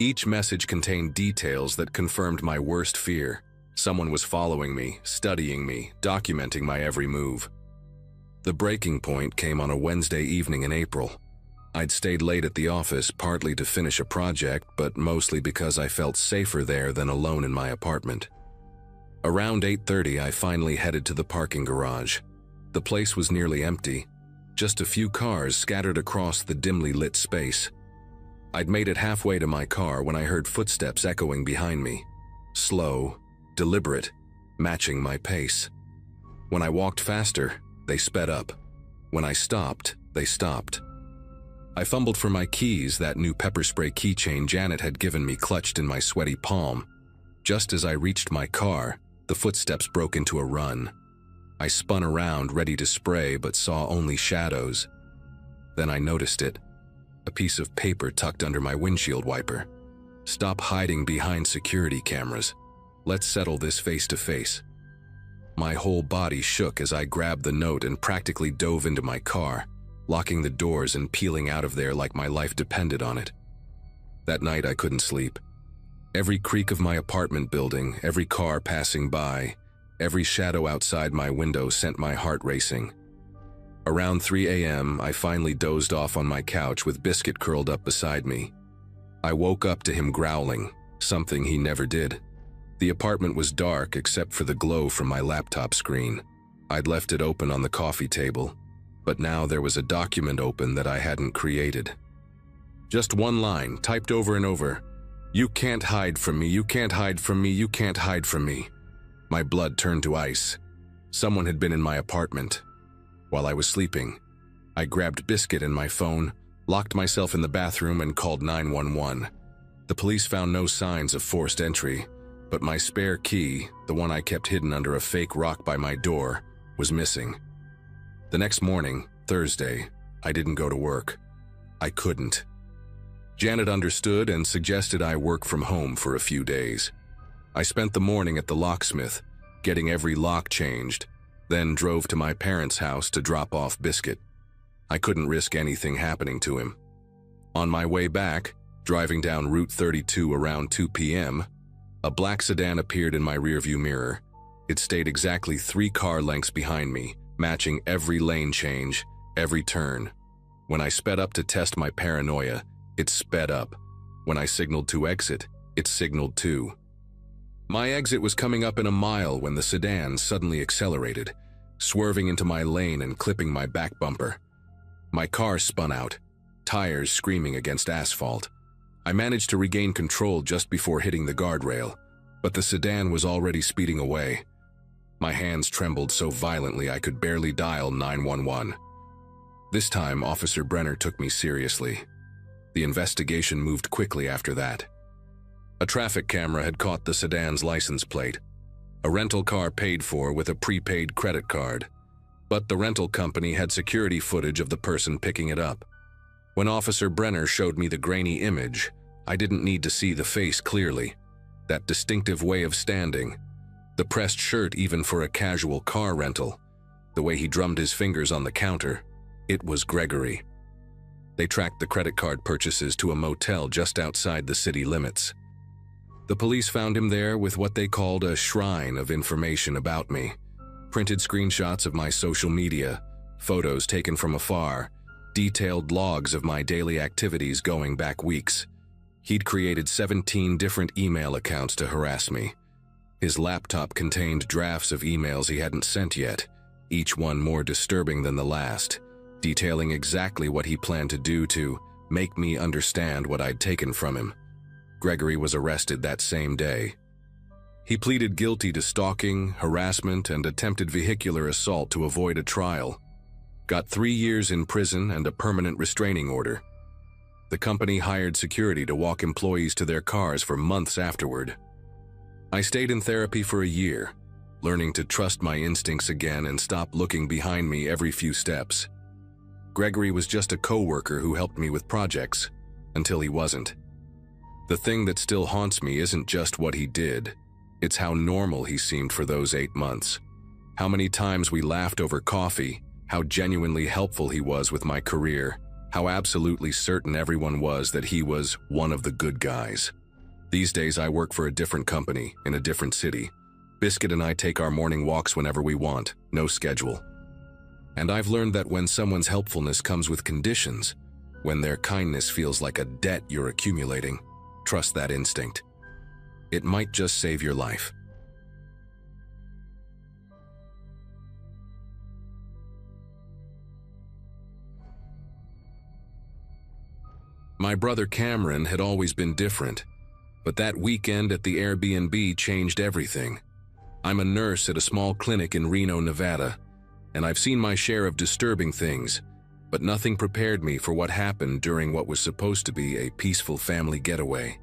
Each message contained details that confirmed my worst fear. Someone was following me, studying me, documenting my every move. The breaking point came on a Wednesday evening in April. I'd stayed late at the office partly to finish a project, but mostly because I felt safer there than alone in my apartment. Around 8:30, I finally headed to the parking garage. The place was nearly empty, just a few cars scattered across the dimly lit space. I'd made it halfway to my car when I heard footsteps echoing behind me. Slow, deliberate, matching my pace. When I walked faster, they sped up. When I stopped, they stopped. I fumbled for my keys, that new pepper spray keychain Janet had given me clutched in my sweaty palm. Just as I reached my car, the footsteps broke into a run. I spun around, ready to spray, but saw only shadows. Then I noticed it. A piece of paper tucked under my windshield wiper. "Stop hiding behind security cameras. Let's settle this face to face." My whole body shook as I grabbed the note and practically dove into my car, locking the doors and peeling out of there like my life depended on it. That night I couldn't sleep. Every creak of my apartment building, every car passing by, every shadow outside my window sent my heart racing. Around 3 a.m., I finally dozed off on my couch with Biscuit curled up beside me. I woke up to him growling, something he never did. The apartment was dark except for the glow from my laptop screen. I'd left it open on the coffee table, But now there was a document open that I hadn't created. Just one line, typed over and over. "You can't hide from me, you can't hide from me, you can't hide from me." My blood turned to ice. Someone had been in my apartment. While I was sleeping, I grabbed Biscuit and my phone, locked myself in the bathroom, and called 911. The police found no signs of forced entry, but my spare key, the one I kept hidden under a fake rock by my door, was missing. The next morning, Thursday, I didn't go to work. I couldn't. Janet understood and suggested I work from home for a few days. I spent the morning at the locksmith, getting every lock changed, then drove to my parents' house to drop off Biscuit. I couldn't risk anything happening to him. On my way back, driving down Route 32 around 2 p.m., a black sedan appeared in my rearview mirror. It stayed exactly 3 car lengths behind me, matching every lane change, every turn. When I sped up to test my paranoia, it sped up. When I signaled to exit, it signaled too. My exit was coming up in a mile when the sedan suddenly accelerated, swerving into my lane and clipping my back bumper. My car spun out, tires screaming against asphalt. I managed to regain control just before hitting the guardrail, but the sedan was already speeding away. My hands trembled so violently I could barely dial 911. This time, Officer Brenner took me seriously. The investigation moved quickly after that. A traffic camera had caught the sedan's license plate, a rental car paid for with a prepaid credit card, but the rental company had security footage of the person picking it up. When Officer Brenner showed me the grainy image, I didn't need to see the face clearly. That distinctive way of standing, the pressed shirt even for a casual car rental, the way he drummed his fingers on the counter, it was Gregory. They tracked the credit card purchases to a motel just outside the city limits. The police found him there with what they called a shrine of information about me. Printed screenshots of my social media, photos taken from afar, detailed logs of my daily activities going back weeks. He'd created 17 different email accounts to harass me. His laptop contained drafts of emails he hadn't sent yet, each one more disturbing than the last, detailing exactly what he planned to do to make me understand what I'd taken from him. Gregory was arrested that same day. He pleaded guilty to stalking, harassment, and attempted vehicular assault to avoid a trial. Got 3 years in prison and a permanent restraining order. The company hired security to walk employees to their cars for months afterward. I stayed in therapy for a year, learning to trust my instincts again and stop looking behind me every few steps. Gregory was just a coworker who helped me with projects, until he wasn't. The thing that still haunts me isn't just what he did, it's how normal he seemed for those 8 months. How many times we laughed over coffee, how genuinely helpful he was with my career, how absolutely certain everyone was that he was one of the good guys. These days I work for a different company, in a different city. Biscuit and I take our morning walks whenever we want, no schedule. And I've learned that when someone's helpfulness comes with conditions, when their kindness feels like a debt you're accumulating, trust that instinct. It might just save your life. My brother Cameron had always been different, but that weekend at the Airbnb changed everything. I'm a nurse at a small clinic in Reno, Nevada, and I've seen my share of disturbing things, but nothing prepared me for what happened during what was supposed to be a peaceful family getaway.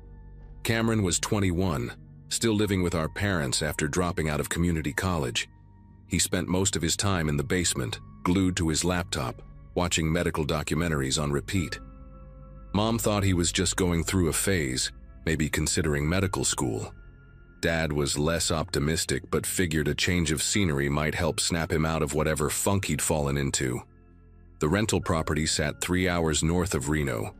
Cameron was 21, still living with our parents after dropping out of community college. He spent most of his time in the basement, glued to his laptop, watching medical documentaries on repeat. Mom thought he was just going through a phase, maybe considering medical school. Dad was less optimistic but figured a change of scenery might help snap him out of whatever funk he'd fallen into. The rental property sat 3 hours north of Reno,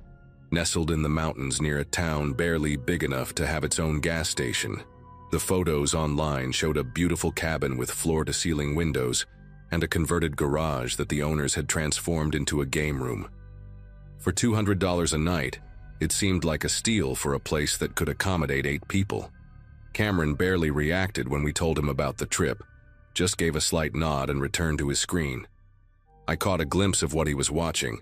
nestled in the mountains near a town barely big enough to have its own gas station. The photos online showed a beautiful cabin with floor-to-ceiling windows and a converted garage that the owners had transformed into a game room. For $200 a night, it seemed like a steal for a place that could accommodate 8 people. Cameron barely reacted when we told him about the trip, just gave a slight nod and returned to his screen. I caught a glimpse of what he was watching,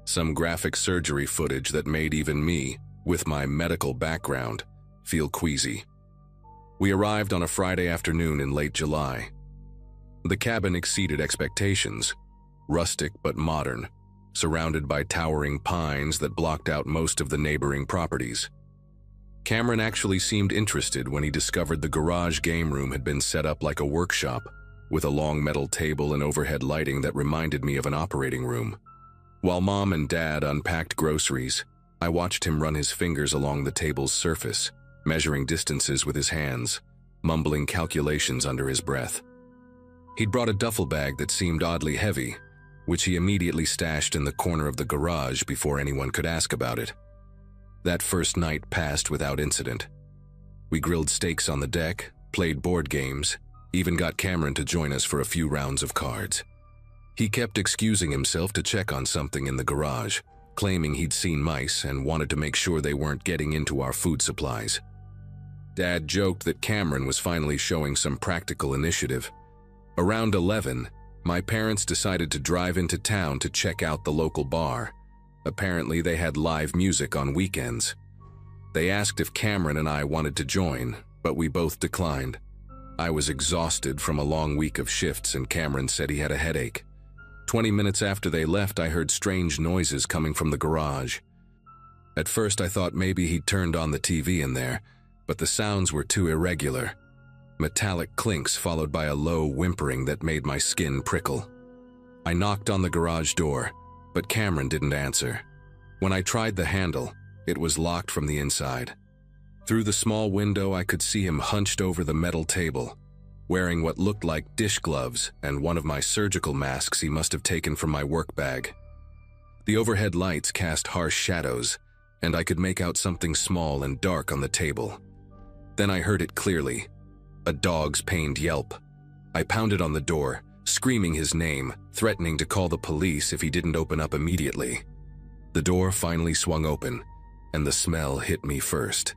some graphic surgery footage that made even me, with my medical background, feel queasy. We arrived on a Friday afternoon in late July. The cabin exceeded expectations, rustic but modern, surrounded by towering pines that blocked out most of the neighboring properties. Cameron actually seemed interested when he discovered the garage game room had been set up like a workshop, with a long metal table and overhead lighting that reminded me of an operating room. While Mom and Dad unpacked groceries, I watched him run his fingers along the table's surface, measuring distances with his hands, mumbling calculations under his breath. He'd brought a duffel bag that seemed oddly heavy, which he immediately stashed in the corner of the garage before anyone could ask about it. That first night passed without incident. We grilled steaks on the deck, played board games, even got Cameron to join us for a few rounds of cards. He kept excusing himself to check on something in the garage, claiming he'd seen mice and wanted to make sure they weren't getting into our food supplies. Dad joked that Cameron was finally showing some practical initiative. Around 11, my parents decided to drive into town to check out the local bar. Apparently, they had live music on weekends. They asked if Cameron and I wanted to join, but we both declined. I was exhausted from a long week of shifts, and Cameron said he had a headache. 20 minutes after they left, I heard strange noises coming from the garage. At first, I thought maybe he'd turned on the TV in there, but the sounds were too irregular. Metallic clinks followed by a low whimpering that made my skin prickle. I knocked on the garage door, but Cameron didn't answer. When I tried the handle, it was locked from the inside. Through the small window, I could see him hunched over the metal table, wearing what looked like dish gloves and one of my surgical masks he must have taken from my work bag. The overhead lights cast harsh shadows, and I could make out something small and dark on the table. Then I heard it clearly, a dog's pained yelp. I pounded on the door, screaming his name, threatening to call the police if he didn't open up immediately. The door finally swung open, and the smell hit me first.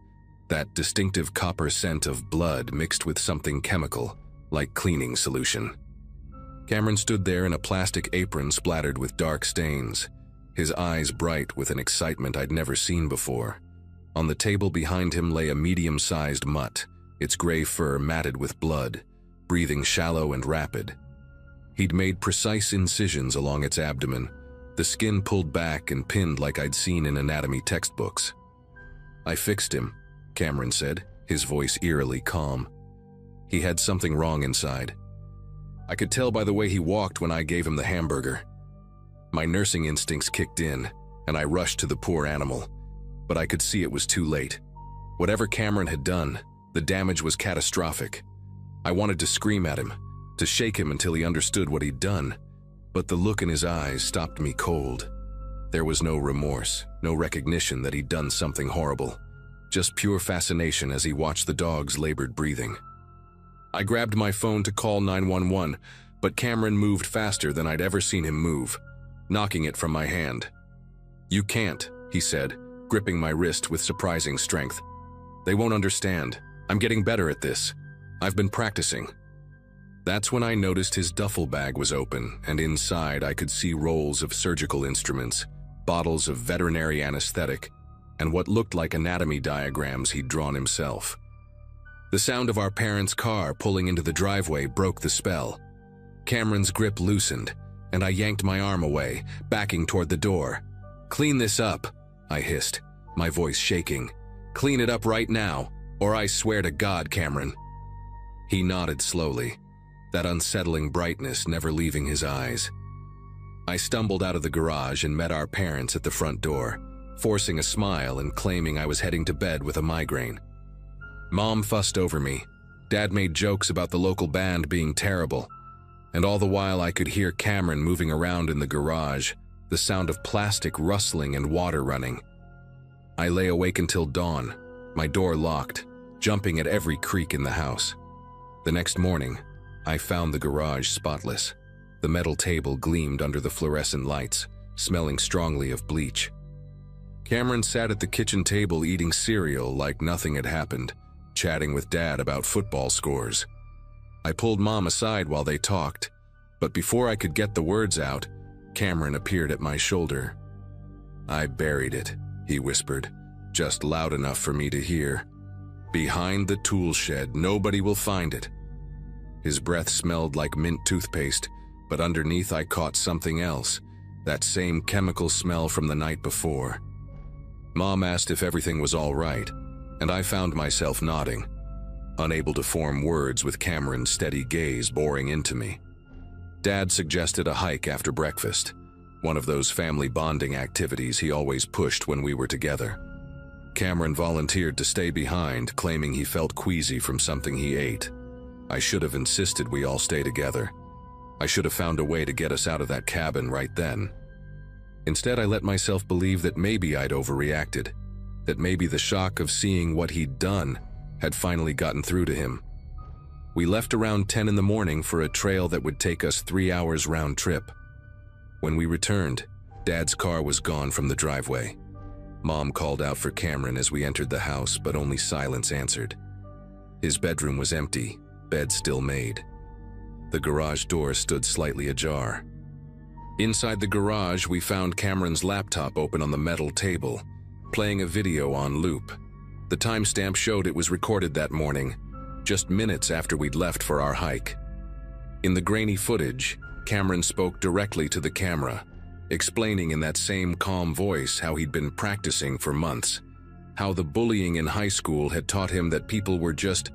That distinctive copper scent of blood mixed with something chemical, like cleaning solution. Cameron stood there in a plastic apron splattered with dark stains, his eyes bright with an excitement I'd never seen before. On the table behind him lay a medium-sized mutt, its gray fur matted with blood, breathing shallow and rapid. He'd made precise incisions along its abdomen, the skin pulled back and pinned like I'd seen in anatomy textbooks. "I fixed him," Cameron said, his voice eerily calm. He had something wrong inside. I could tell by the way he walked when I gave him the hamburger. My nursing instincts kicked in, and I rushed to the poor animal, but I could see it was too late. Whatever Cameron had done, the damage was catastrophic. I wanted to scream at him, to shake him until he understood what he'd done, but the look in his eyes stopped me cold. There was no remorse, no recognition that he'd done something horrible. Just pure fascination as he watched the dog's labored breathing. I grabbed my phone to call 911, but Cameron moved faster than I'd ever seen him move, knocking it from my hand. "You can't," he said, gripping my wrist with surprising strength. "They won't understand. I'm getting better at this. I've been practicing." That's when I noticed his duffel bag was open, and inside I could see rolls of surgical instruments, bottles of veterinary anesthetic, and what looked like anatomy diagrams he'd drawn himself. The sound of our parents' car pulling into the driveway broke the spell. Cameron's grip loosened, and I yanked my arm away, backing toward the door. "Clean this up," I hissed, my voice shaking. "Clean it up right now, or I swear to God, Cameron." He nodded slowly, that unsettling brightness never leaving his eyes. I stumbled out of the garage and met our parents at the front door, forcing a smile and claiming I was heading to bed with a migraine. Mom fussed over me. Dad made jokes about the local band being terrible, and all the while I could hear Cameron moving around in the garage, the sound of plastic rustling and water running. I lay awake until dawn, my door locked, jumping at every creak in the house. The next morning, I found the garage spotless. The metal table gleamed under the fluorescent lights, smelling strongly of bleach. Cameron sat at the kitchen table eating cereal like nothing had happened, chatting with Dad about football scores. I pulled Mom aside while they talked, but before I could get the words out, Cameron appeared at my shoulder. "I buried it," he whispered, just loud enough for me to hear. "Behind the tool shed, nobody will find it." His breath smelled like mint toothpaste, but underneath I caught something else, that same chemical smell from the night before. Mom asked if everything was all right, and I found myself nodding, unable to form words with Cameron's steady gaze boring into me. Dad suggested a hike after breakfast, one of those family bonding activities he always pushed when we were together. Cameron volunteered to stay behind, claiming he felt queasy from something he ate. I should have insisted we all stay together. I should have found a way to get us out of that cabin right then. Instead, I let myself believe that maybe I'd overreacted, that maybe the shock of seeing what he'd done had finally gotten through to him. We left around 10 in the morning for a trail that would take us 3 hours round trip. When we returned, Dad's car was gone from the driveway. Mom called out for Cameron as we entered the house, but only silence answered. His bedroom was empty, bed still made. The garage door stood slightly ajar. Inside the garage, we found Cameron's laptop open on the metal table, playing a video on loop. The timestamp showed it was recorded that morning, just minutes after we'd left for our hike. In the grainy footage, Cameron spoke directly to the camera, explaining in that same calm voice how he'd been practicing for months, how the bullying in high school had taught him that people were just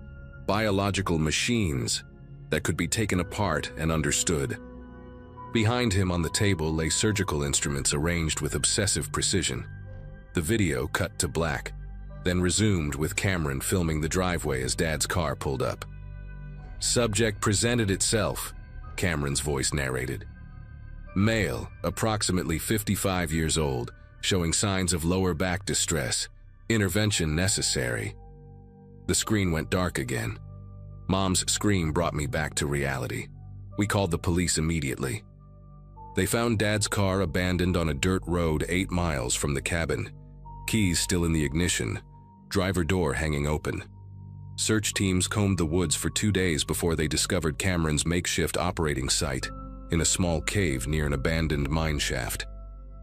biological machines that could be taken apart and understood. Behind him on the table lay surgical instruments arranged with obsessive precision. The video cut to black, then resumed with Cameron filming the driveway as Dad's car pulled up. "Subject presented itself," Cameron's voice narrated. "Male, approximately 55 years old, showing signs of lower back distress. Intervention necessary." The screen went dark again. Mom's scream brought me back to reality. We called the police immediately. They found Dad's car abandoned on a dirt road 8 miles from the cabin, keys still in the ignition, driver door hanging open. Search teams combed the woods for 2 days before they discovered Cameron's makeshift operating site in a small cave near an abandoned mine shaft.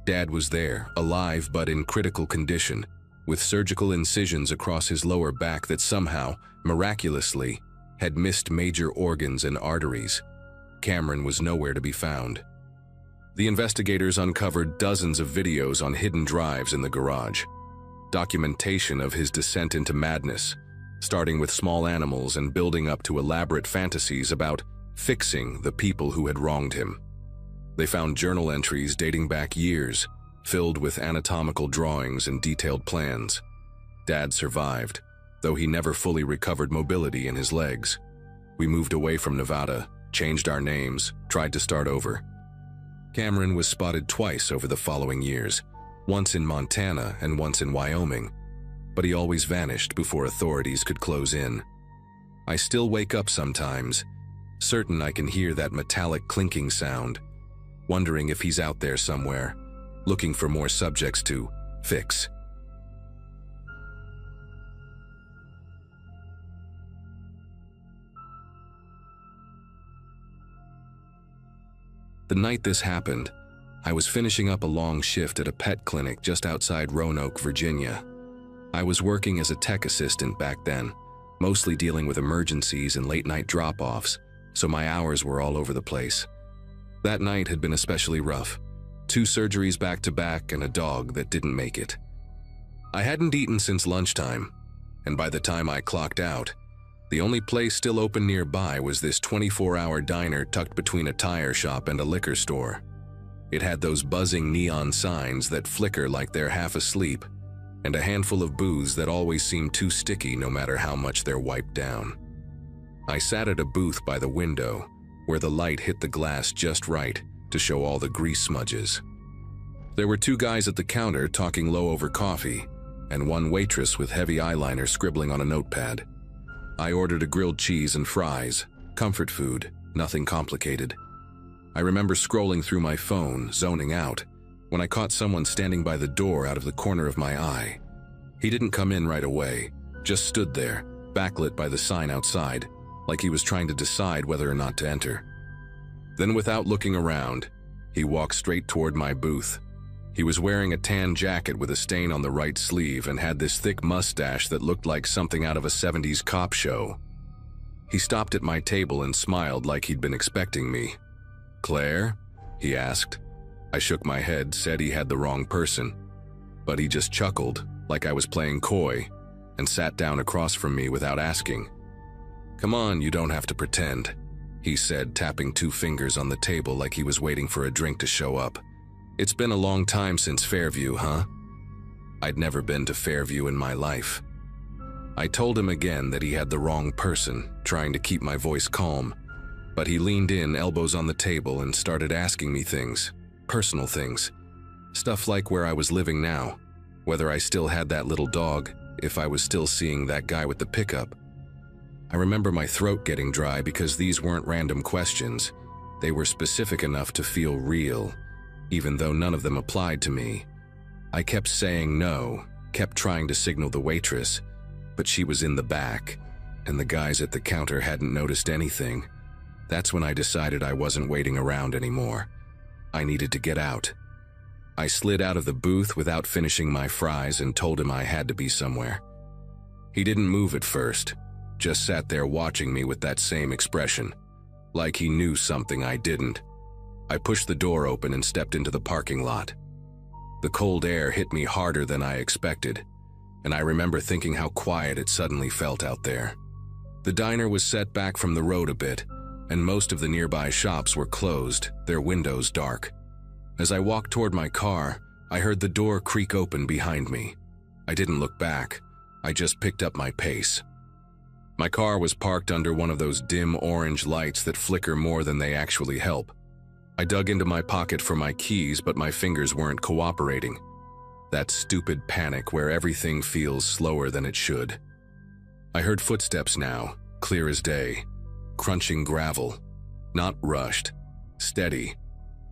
Dad was there, alive but in critical condition, with surgical incisions across his lower back that somehow, miraculously, had missed major organs and arteries. Cameron was nowhere to be found. The investigators uncovered dozens of videos on hidden drives in the garage, documentation of his descent into madness, starting with small animals and building up to elaborate fantasies about fixing the people who had wronged him. They found journal entries dating back years, filled with anatomical drawings and detailed plans. Dad survived, though he never fully recovered mobility in his legs. We moved away from Nevada, changed our names, tried to start over. Cameron was spotted twice over the following years, once in Montana and once in Wyoming, but he always vanished before authorities could close in. I still wake up sometimes, certain I can hear that metallic clinking sound, wondering if he's out there somewhere, looking for more subjects to fix. The night this happened, I was finishing up a long shift at a pet clinic just outside Roanoke, Virginia. I was working as a tech assistant back then, mostly dealing with emergencies and late-night drop-offs, so my hours were all over the place. That night had been especially rough. 2 surgeries back-to-back and a dog that didn't make it. I hadn't eaten since lunchtime, and by the time I clocked out, the only place still open nearby was this 24-hour diner tucked between a tire shop and a liquor store. It had those buzzing neon signs that flicker like they're half asleep, and a handful of booths that always seem too sticky no matter how much they're wiped down. I sat at a booth by the window, where the light hit the glass just right to show all the grease smudges. There were 2 guys at the counter talking low over coffee, and 1 waitress with heavy eyeliner scribbling on a notepad. I ordered a grilled cheese and fries, comfort food, nothing complicated. I remember scrolling through my phone, zoning out, when I caught someone standing by the door out of the corner of my eye. He didn't come in right away, just stood there, backlit by the sign outside, like he was trying to decide whether or not to enter. Then, without looking around, He walked straight toward my booth. He was wearing a tan jacket with a stain on the right sleeve and had this thick mustache that looked like something out of a 70s cop show. He stopped at my table and smiled like he'd been expecting me. "Claire?" he asked. I shook my head, said he had the wrong person. But he just chuckled, like I was playing coy, and sat down across from me without asking. "Come on, you don't have to pretend," he said, tapping 2 fingers on the table like he was waiting for a drink to show up. "It's been a long time since Fairview, huh?" I'd never been to Fairview in my life. I told him again that he had the wrong person, trying to keep my voice calm, but he leaned in, elbows on the table, and started asking me things, personal things. Stuff like where I was living now, whether I still had that little dog, if I was still seeing that guy with the pickup. I remember my throat getting dry because these weren't random questions. They were specific enough to feel real, even though none of them applied to me. I kept saying no, kept trying to signal the waitress, but she was in the back, and the guys at the counter hadn't noticed anything. That's when I decided I wasn't waiting around anymore. I needed to get out. I slid out of the booth without finishing my fries and told him I had to be somewhere. He didn't move at first, just sat there watching me with that same expression, like he knew something I didn't. I pushed the door open and stepped into the parking lot. The cold air hit me harder than I expected, and I remember thinking how quiet it suddenly felt out there. The diner was set back from the road a bit, and most of the nearby shops were closed, their windows dark. As I walked toward my car, I heard the door creak open behind me. I didn't look back, I just picked up my pace. My car was parked under one of those dim orange lights that flicker more than they actually help. I dug into my pocket for my keys, but my fingers weren't cooperating. That stupid panic where everything feels slower than it should. I heard footsteps now, clear as day. Crunching gravel. Not rushed. Steady.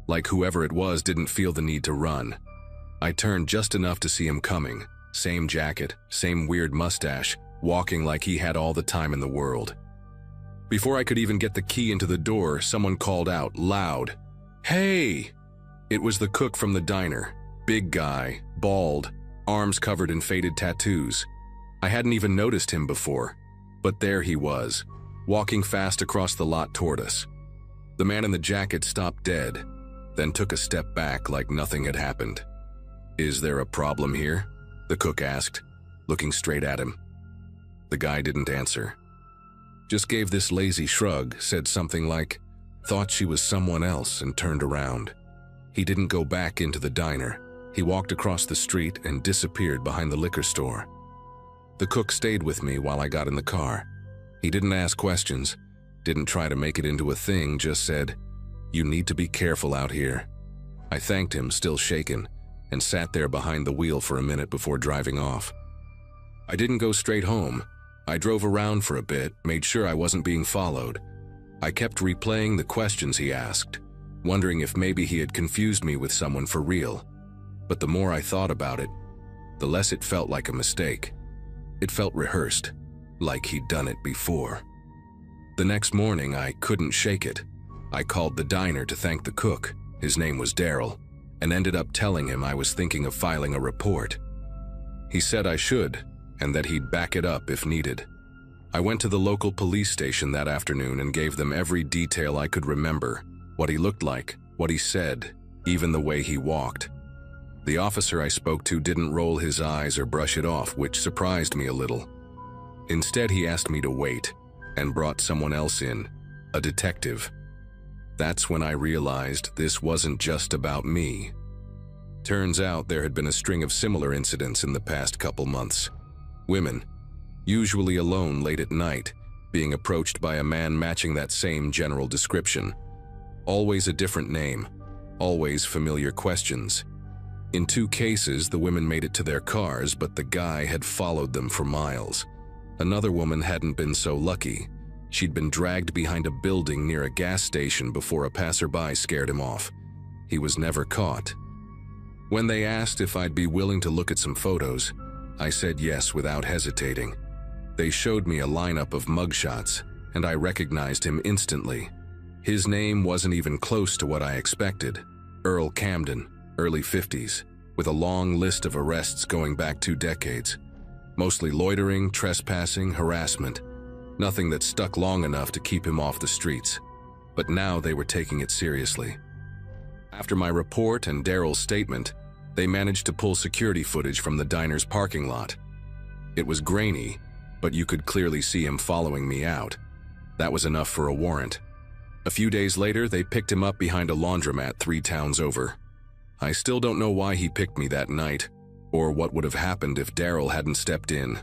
Like whoever it was didn't feel the need to run. I turned just enough to see him coming. Same jacket, same weird mustache, walking like he had all the time in the world. Before I could even get the key into the door, someone called out, loud, "Hey!" It was the cook from the diner. Big guy, bald, arms covered in faded tattoos. I hadn't even noticed him before, but there he was, walking fast across the lot toward us. The man in the jacket stopped dead, then took a step back like nothing had happened. "Is there a problem here?" the cook asked, looking straight at him. The guy didn't answer. Just gave this lazy shrug, said something like, "Thought she was someone else," and turned around. He didn't go back into the diner. He walked across the street and disappeared behind the liquor store. The cook stayed with me while I got in the car. He didn't ask questions, didn't try to make it into a thing, just said, "You need to be careful out here." I thanked him, still shaken, and sat there behind the wheel for a minute before driving off. I didn't go straight home. I drove around for a bit, made sure I wasn't being followed. I kept replaying the questions he asked, wondering if maybe he had confused me with someone for real. But the more I thought about it, the less it felt like a mistake. It felt rehearsed, like he'd done it before. The next morning, I couldn't shake it. I called the diner to thank the cook, his name was Daryl, and ended up telling him I was thinking of filing a report. He said I should, and that he'd back it up if needed. I went to the local police station that afternoon and gave them every detail I could remember, what he looked like, what he said, even the way he walked. The officer I spoke to didn't roll his eyes or brush it off, which surprised me a little. Instead, he asked me to wait, and brought someone else in, a detective. That's when I realized this wasn't just about me. Turns out there had been a string of similar incidents in the past couple months. Women, usually alone late at night, being approached by a man matching that same general description. Always a different name, always familiar questions. In 2 cases, the women made it to their cars, but the guy had followed them for miles. Another woman hadn't been so lucky. She'd been dragged behind a building near a gas station before a passerby scared him off. He was never caught. When they asked if I'd be willing to look at some photos, I said yes without hesitating. They showed me a lineup of mugshots, and I recognized him instantly. His name wasn't even close to what I expected. Earl Camden, early 50s, with a long list of arrests going back 2 decades. Mostly loitering, trespassing, harassment. Nothing that stuck long enough to keep him off the streets. But now they were taking it seriously. After my report and Daryl's statement, they managed to pull security footage from the diner's parking lot. It was grainy, but you could clearly see him following me out. That was enough for a warrant. A few days later, they picked him up behind a laundromat 3 towns over. I still don't know why he picked me that night, or what would have happened if Daryl hadn't stepped in.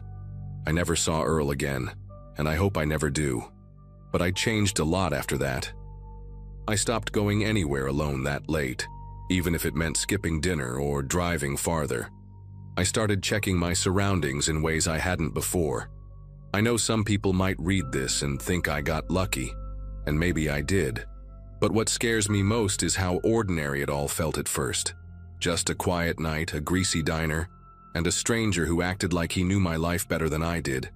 I never saw Earl again, and I hope I never do. But I changed a lot after that. I stopped going anywhere alone that late, even if it meant skipping dinner or driving farther. I started checking my surroundings in ways I hadn't before. I know some people might read this and think I got lucky, and maybe I did. But what scares me most is how ordinary it all felt at first. Just a quiet night, a greasy diner, and a stranger who acted like he knew my life better than I did.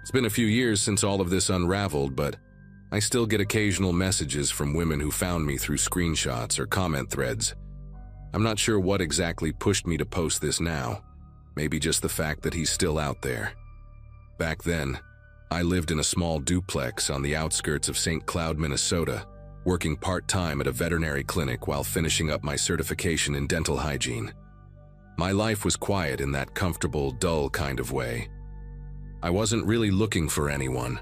It's been a few years since all of this unraveled, but I still get occasional messages from women who found me through screenshots or comment threads. I'm not sure what exactly pushed me to post this now. Maybe just the fact that he's still out there. Back then, I lived in a small duplex on the outskirts of St. Cloud, Minnesota, working part-time at a veterinary clinic while finishing up my certification in dental hygiene. My life was quiet in that comfortable, dull kind of way. I wasn't really looking for anyone,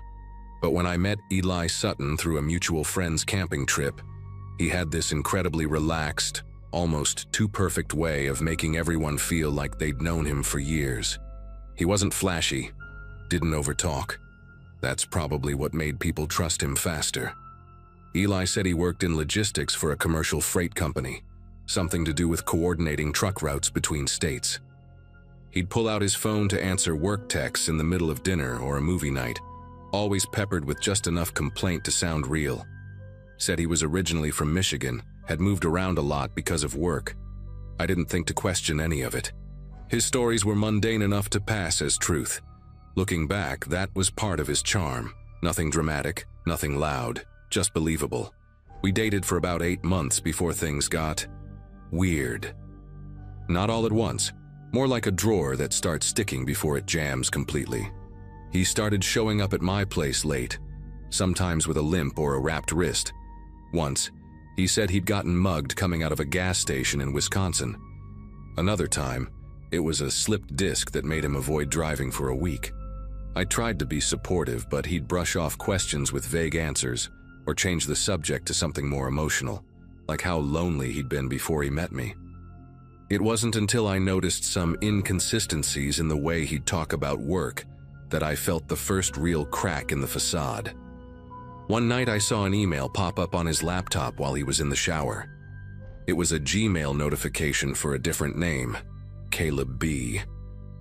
but when I met Eli Sutton through a mutual friend's camping trip, he had this incredibly relaxed, almost too perfect way of making everyone feel like they'd known him for years. He wasn't flashy, didn't overtalk. That's probably what made people trust him faster. Eli said he worked in logistics for a commercial freight company, something to do with coordinating truck routes between states. He'd pull out his phone to answer work texts in the middle of dinner or a movie night, always peppered with just enough complaint to sound real. Said he was originally from Michigan, had moved around a lot because of work. I didn't think to question any of it. His stories were mundane enough to pass as truth. Looking back, that was part of his charm. Nothing dramatic, nothing loud, just believable. We dated for about 8 months before things got weird. Not all at once, more like a drawer that starts sticking before it jams completely. He started showing up at my place late, sometimes with a limp or a wrapped wrist. Once, he said he'd gotten mugged coming out of a gas station in Wisconsin. Another time, it was a slipped disc that made him avoid driving for a week. I tried to be supportive, but he'd brush off questions with vague answers or change the subject to something more emotional, like how lonely he'd been before he met me. It wasn't until I noticed some inconsistencies in the way he'd talk about work that I felt the first real crack in the facade. One night I saw an email pop up on his laptop while he was in the shower. It was a Gmail notification for a different name, Caleb B.,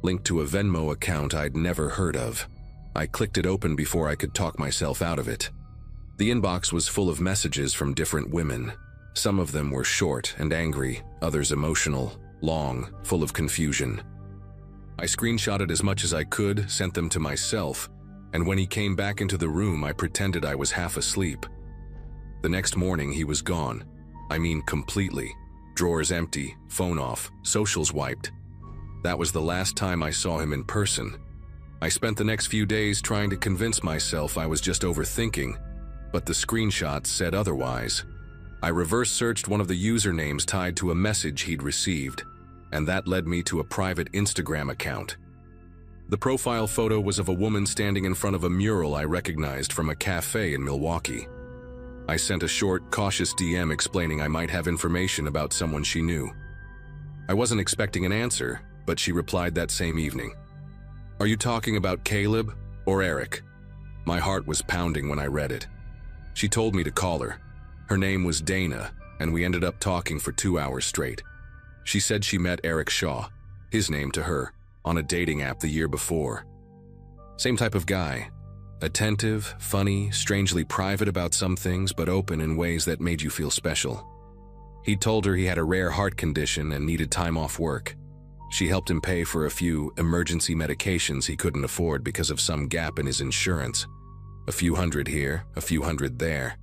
linked to a Venmo account I'd never heard of. I clicked it open before I could talk myself out of it. The inbox was full of messages from different women. Some of them were short and angry, others emotional, long, full of confusion. I screenshotted as much as I could, sent them to myself, and when he came back into the room, I pretended I was half asleep. The next morning, he was gone. I mean, completely. Drawers empty, phone off, socials wiped. That was the last time I saw him in person. I spent the next few days trying to convince myself I was just overthinking, but the screenshots said otherwise. I reverse-searched one of the usernames tied to a message he'd received, and that led me to a private Instagram account. The profile photo was of a woman standing in front of a mural I recognized from a cafe in Milwaukee. I sent a short, cautious DM explaining I might have information about someone she knew. I wasn't expecting an answer, but she replied that same evening. "Are you talking about Caleb or Eric?" My heart was pounding when I read it. She told me to call her. Her name was Dana, and we ended up talking for 2 hours straight. She said she met Eric Shaw, his name to her, on a dating app the year before. Same type of guy. Attentive, funny, strangely private about some things, but open in ways that made you feel special. He told her he had a rare heart condition and needed time off work. She helped him pay for a few emergency medications he couldn't afford because of some gap in his insurance. A few hundred here, a few hundred there.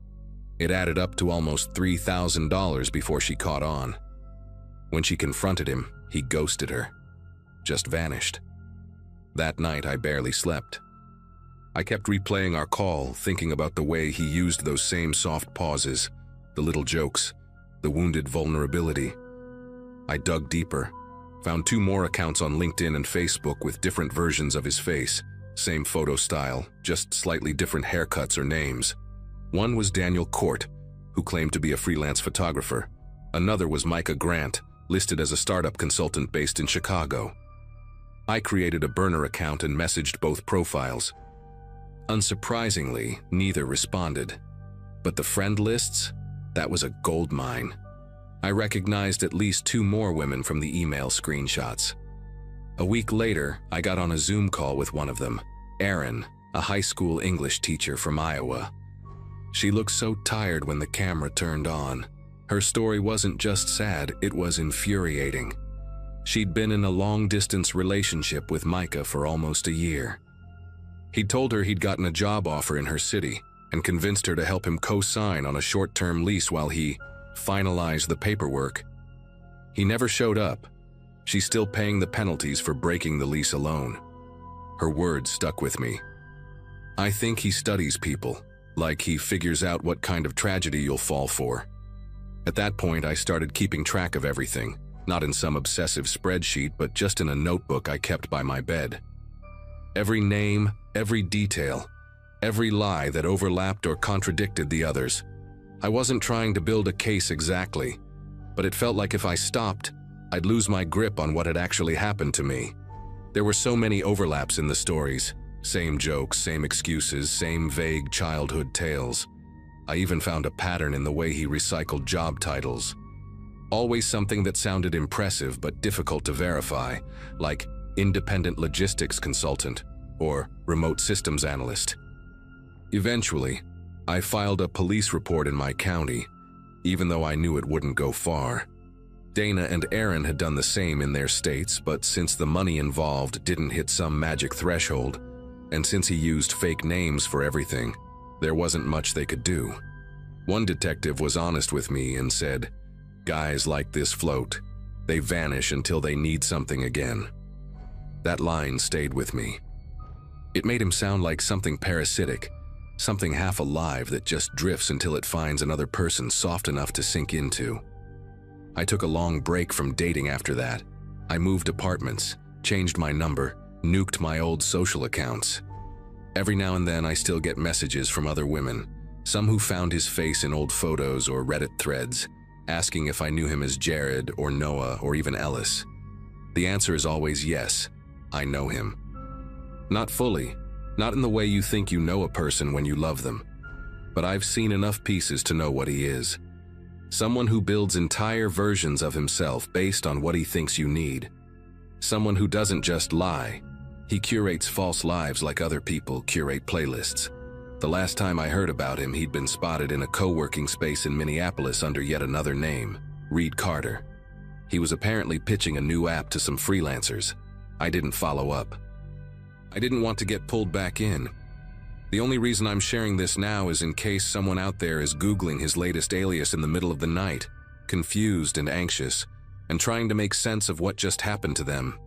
It added up to almost $3,000 before she caught on. When she confronted him, he ghosted her. Just vanished. That night, I barely slept. I kept replaying our call, thinking about the way he used those same soft pauses, the little jokes, the wounded vulnerability. I dug deeper, found 2 more accounts on LinkedIn and Facebook with different versions of his face, same photo style, just slightly different haircuts or names. One was Daniel Court, who claimed to be a freelance photographer. Another was Micah Grant, listed as a startup consultant based in Chicago. I created a burner account and messaged both profiles. Unsurprisingly, neither responded. But the friend lists? That was a gold mine. I recognized at least 2 more women from the email screenshots. A week later, I got on a Zoom call with one of them, Erin, a high school English teacher from Iowa. She looked so tired when the camera turned on. Her story wasn't just sad, it was infuriating. She'd been in a long-distance relationship with Micah for almost a year. He'd told her he'd gotten a job offer in her city and convinced her to help him co-sign on a short-term lease while he finalized the paperwork. He never showed up. She's still paying the penalties for breaking the lease alone. Her words stuck with me. I think he studies people, like he figures out what kind of tragedy you'll fall for. At that point, I started keeping track of everything, not in some obsessive spreadsheet, but just in a notebook I kept by my bed. Every name, every detail, every lie that overlapped or contradicted the others. I wasn't trying to build a case exactly, but it felt like if I stopped, I'd lose my grip on what had actually happened to me. There were so many overlaps in the stories. Same jokes, same excuses, same vague childhood tales. I even found a pattern in the way he recycled job titles. Always something that sounded impressive but difficult to verify, like independent logistics consultant or remote systems analyst. Eventually, I filed a police report in my county, even though I knew it wouldn't go far. Dana and Aaron had done the same in their states, but since the money involved didn't hit some magic threshold, and since he used fake names for everything, there wasn't much they could do. One detective was honest with me and said, "Guys like this float. They vanish until they need something again." That line stayed with me. It made him sound like something parasitic, something half alive that just drifts until it finds another person soft enough to sink into. I took a long break from dating after that. I moved apartments, changed my number, nuked my old social accounts. Every now and then I still get messages from other women, some who found his face in old photos or Reddit threads, asking if I knew him as Jared or Noah or even Ellis. The answer is always yes, I know him. Not fully, not in the way you think you know a person when you love them, but I've seen enough pieces to know what he is. Someone who builds entire versions of himself based on what he thinks you need. Someone who doesn't just lie. He curates false lives like other people curate playlists. The last time I heard about him, he'd been spotted in a co-working space in Minneapolis under yet another name, Reed Carter. He was apparently pitching a new app to some freelancers. I didn't follow up. I didn't want to get pulled back in. The only reason I'm sharing this now is in case someone out there is Googling his latest alias in the middle of the night, confused and anxious, and trying to make sense of what just happened to them.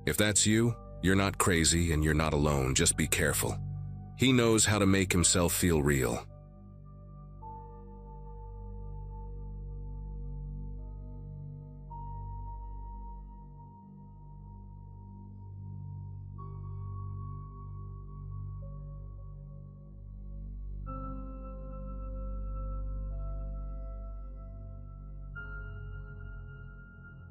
If that's you, you're not crazy and you're not alone, just be careful. He knows how to make himself feel real.